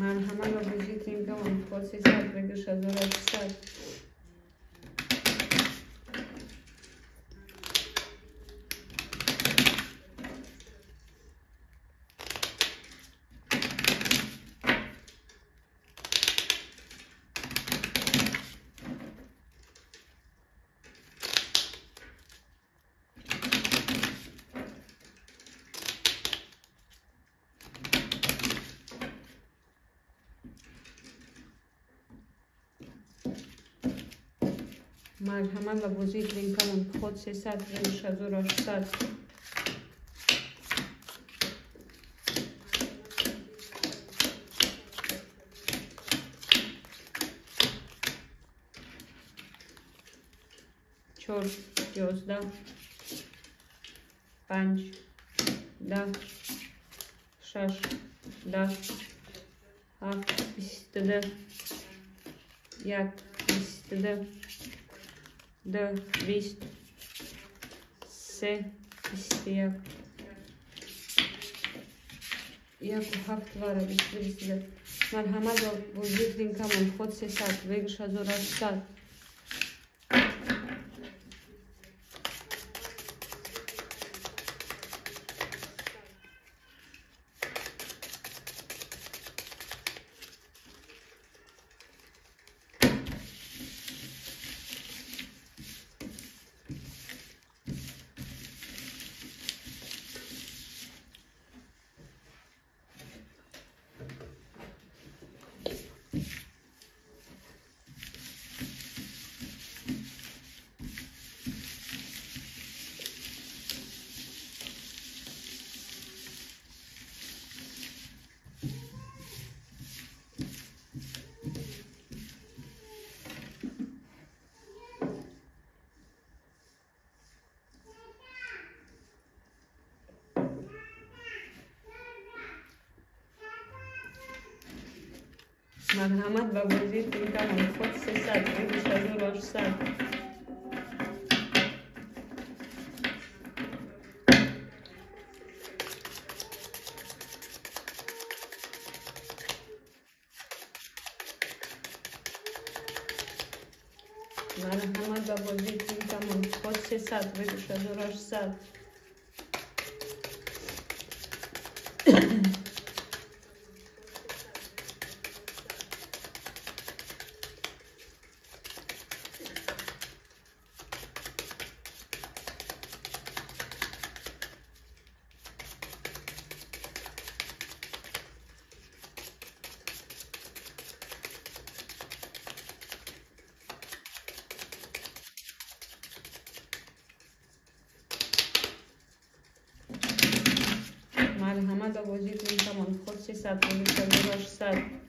مرحمت به بازی ترینکامون خود 300 ویدش 1800 مرحمت به بازی ترینکامون خود 300 ویدش 1800 4 11 5 10 6 10 7 22 1 22 2 20 3 21 1 7 واره 22 مرحمت با بازی ترینکامون خود 300 ویدش 1800 مرحمت و بازی تینکمان خود 300 2800 مرحمت و بازی تینکمان خود 300 2800 مرحمت و بازی تینکمان خود 300 2800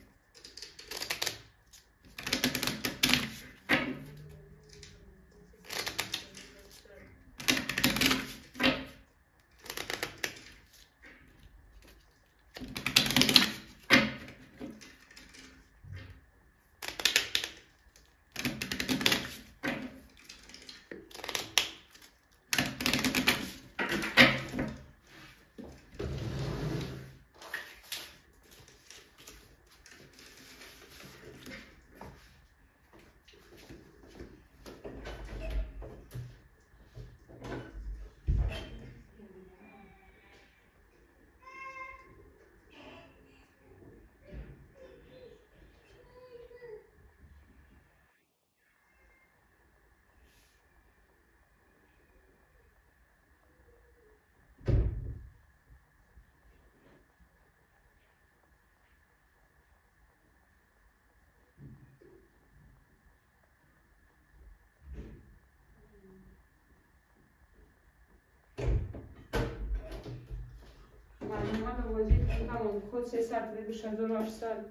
مرحمت و بازی تینکمان خود 300 2800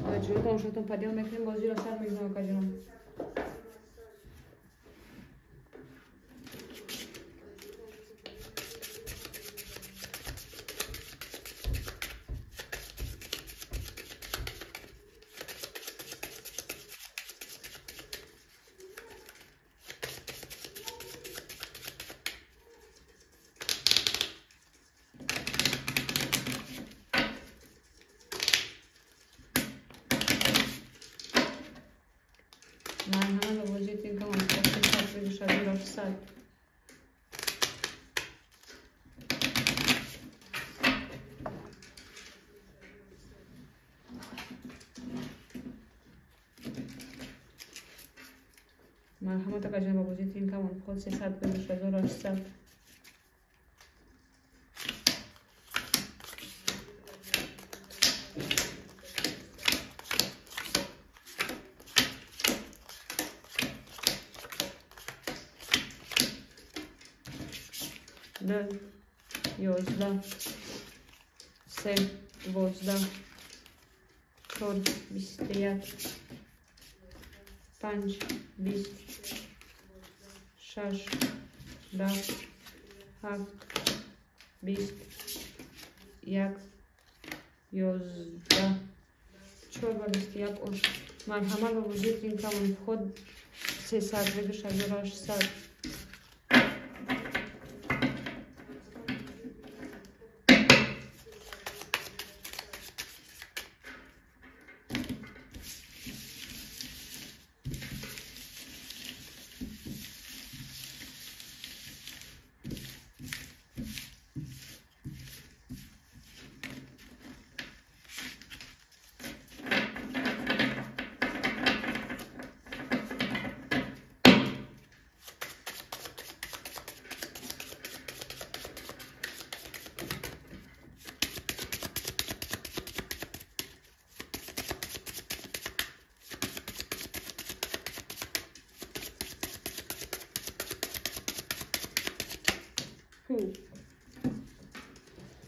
و جلو دانشتون پدیل میکنیم بازی را سر میگنم که جناب مرحمت و بازی تینکمان خود 300 2800 مرحمت و جناب بازی تینکمان خود 300 2800 9 11 3 12 4 21 5 20 6 10 7 20 1 11 4 و 21 مرحمت و وجود تینکمان خود 300 2800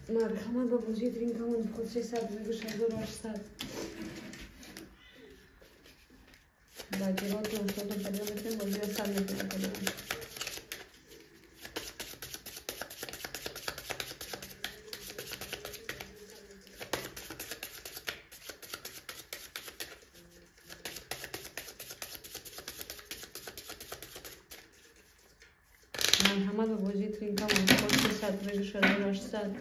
مرحمت با بازی تینکمان خود 300 2800 با جلو دانشتون پدیل میکنیم بازی را سر میگنم مرحمت و بازی ترینکامون خود 300 بگش 1800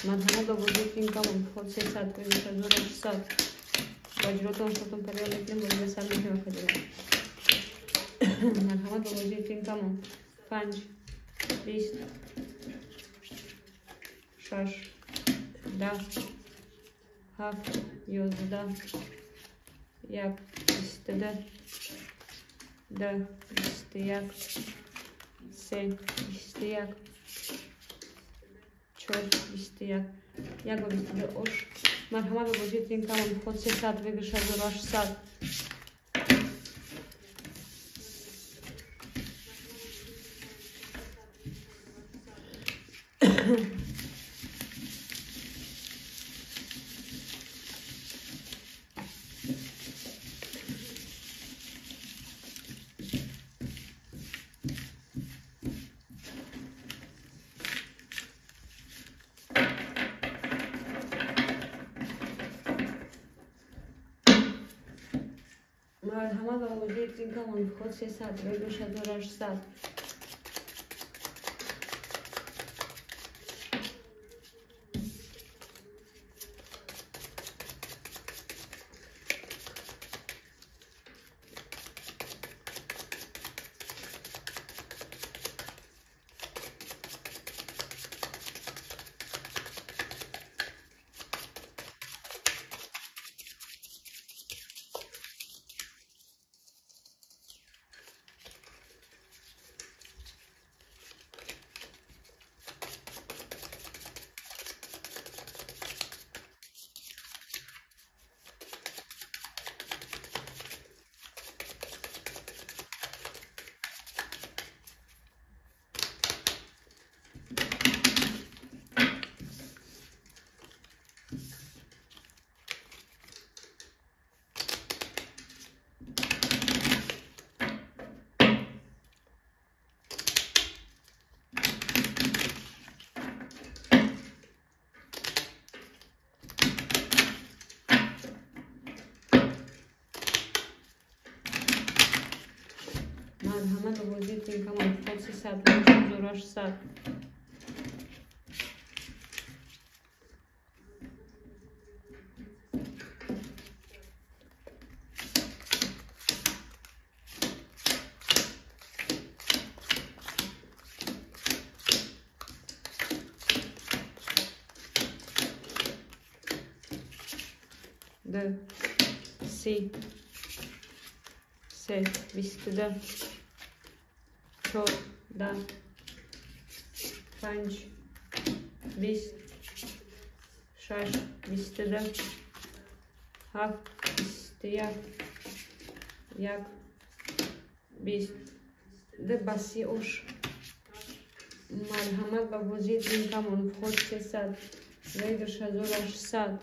مرحمت و بازی ترینکامون خود 300 بگش 1800 واجراتون شدتون پریال اکنیم بازی بسر میکنم خیلی مرحمت و بازی ترینکامون 5 20 6 10 7 11 1 22 10 21 3 21 4 21 1 و 22 oż مرحمت و بازی ترینکامون خود 300 بگش 1800 مرحمت و بازی ترینکامون خود 300 بگش 1800 مرحمت و بازی ترینکامون خود 300 بگش 1800 2 3 3 22 4 10 5 20 6 22 7 21 1 20 ده بسی oż مرحمت و بازی ترینکامون خود 300 بگش 1800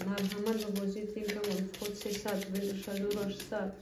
مرحمت و بازی ترینکامون خود 300 بگش 1800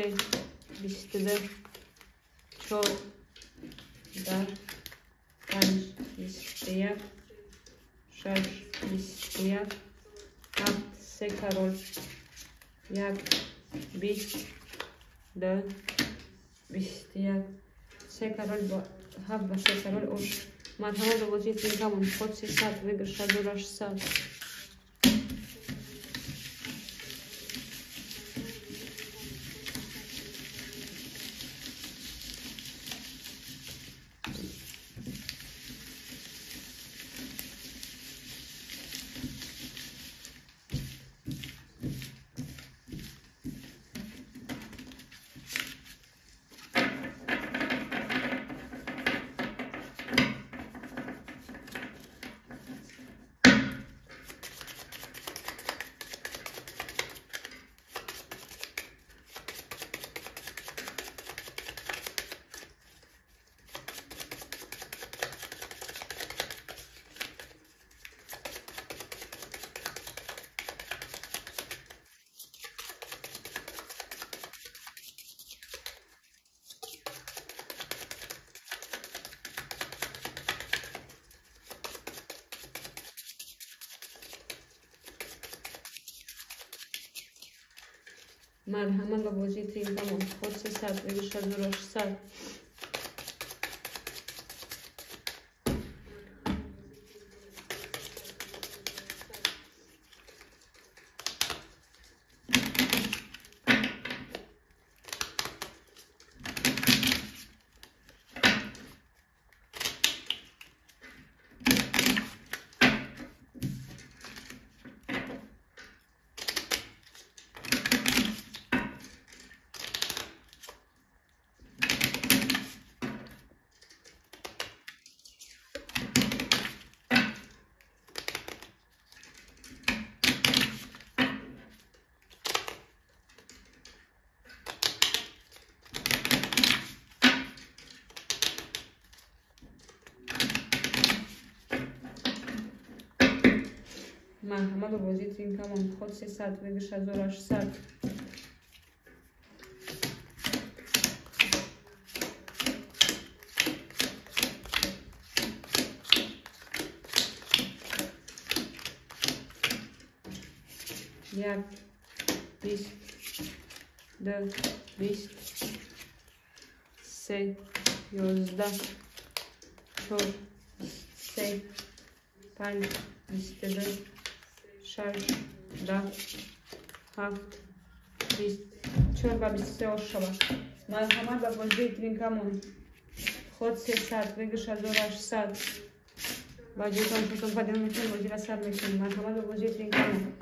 3 22 4 10 5 21 6 21 7 3 karol 1 20 2 21 3 karol 7 3 karol 3 მათამად ოპოზიციის გამო 4 საათ ვიგრშა დურაშ საათ مرحمت و وجودی تمام خود سه ساعت بگیرش دورش ساعت مرحمت و وجودی تمام خود سه ساعت بگیرش دورش ساعت یک 20 2 20 3 11 4 3 5 22 6 10 7 20 4 23 شبا مرحمت و وجودی تمام خود سه ساعت بگیرش دورش ساعت با جوتان شدن بدن میتونم وجود سر میکنم مرحمت و وجودی تمام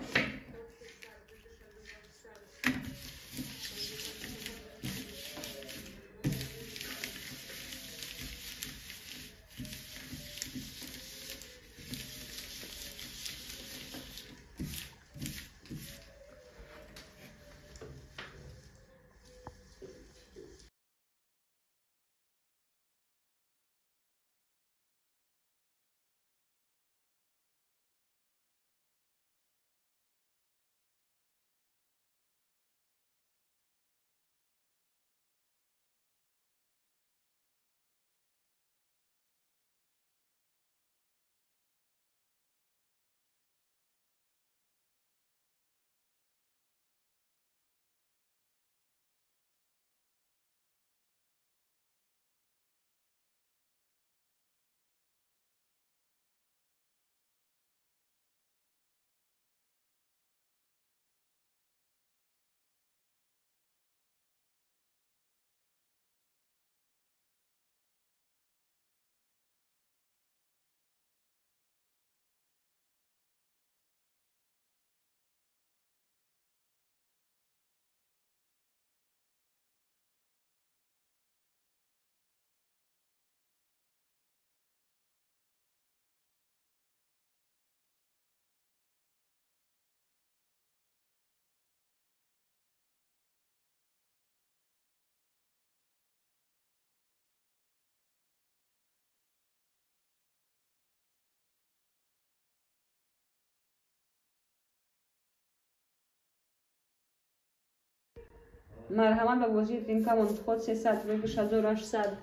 مرحمت به بازی درینک منتخب 300 بگش 1800.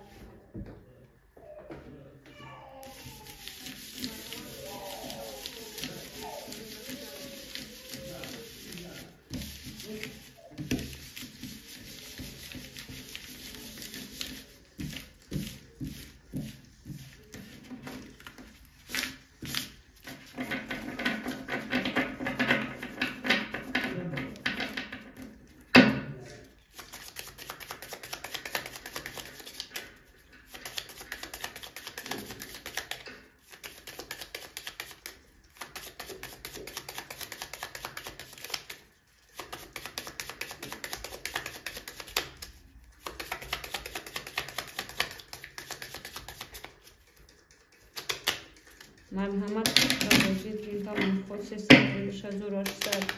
مرحمت به بازی درینک منتخب 300 بگش 1800.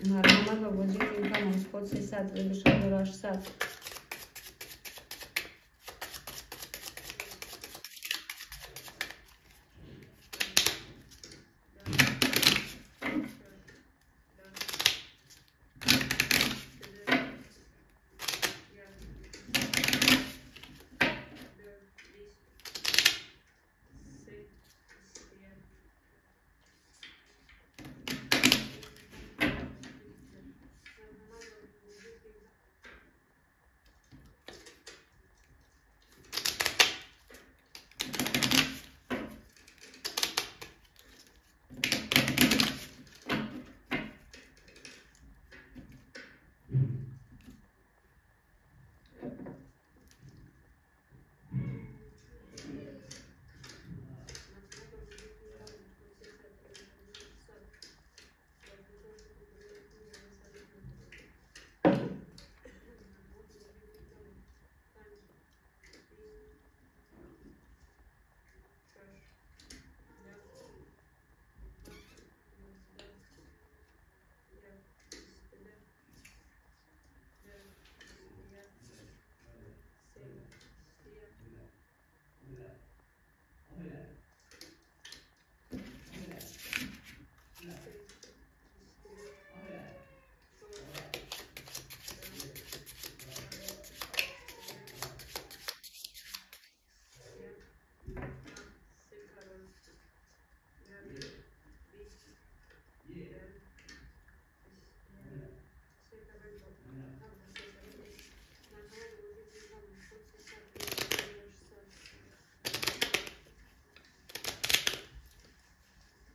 مرحمت به بازی درینک منتخب 300 بگش 1800.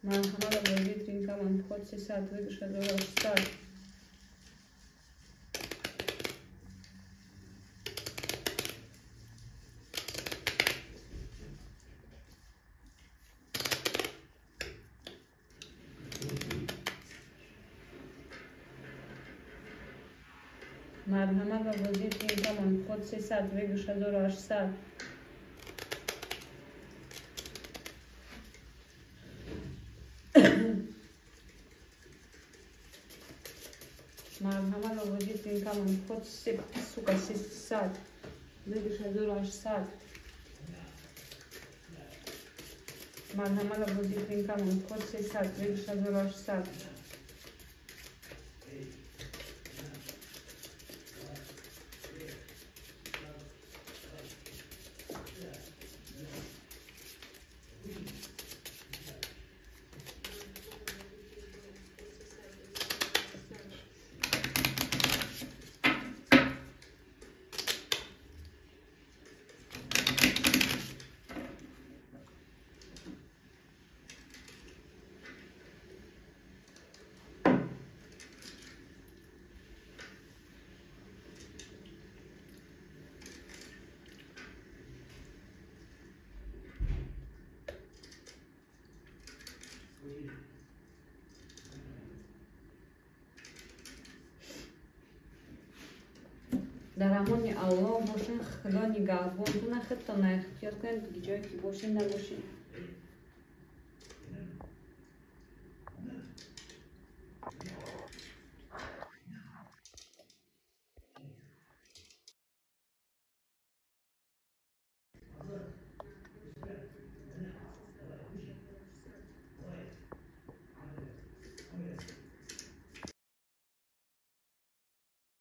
مرحمت به بازی درینک منتخب 300 بگش 1800. مرحمت به بازی درینک منتخب 300 بگش 1800. مرحمت به بازی درینک منتخب 300 بگش 1800. مرحمت به بازی درینک منتخب 300 بگش 1800. در امان الله باشین، خدا نگهبانتون، خودتان احتیاط کنید، دیگه جایی که باشین نباشین.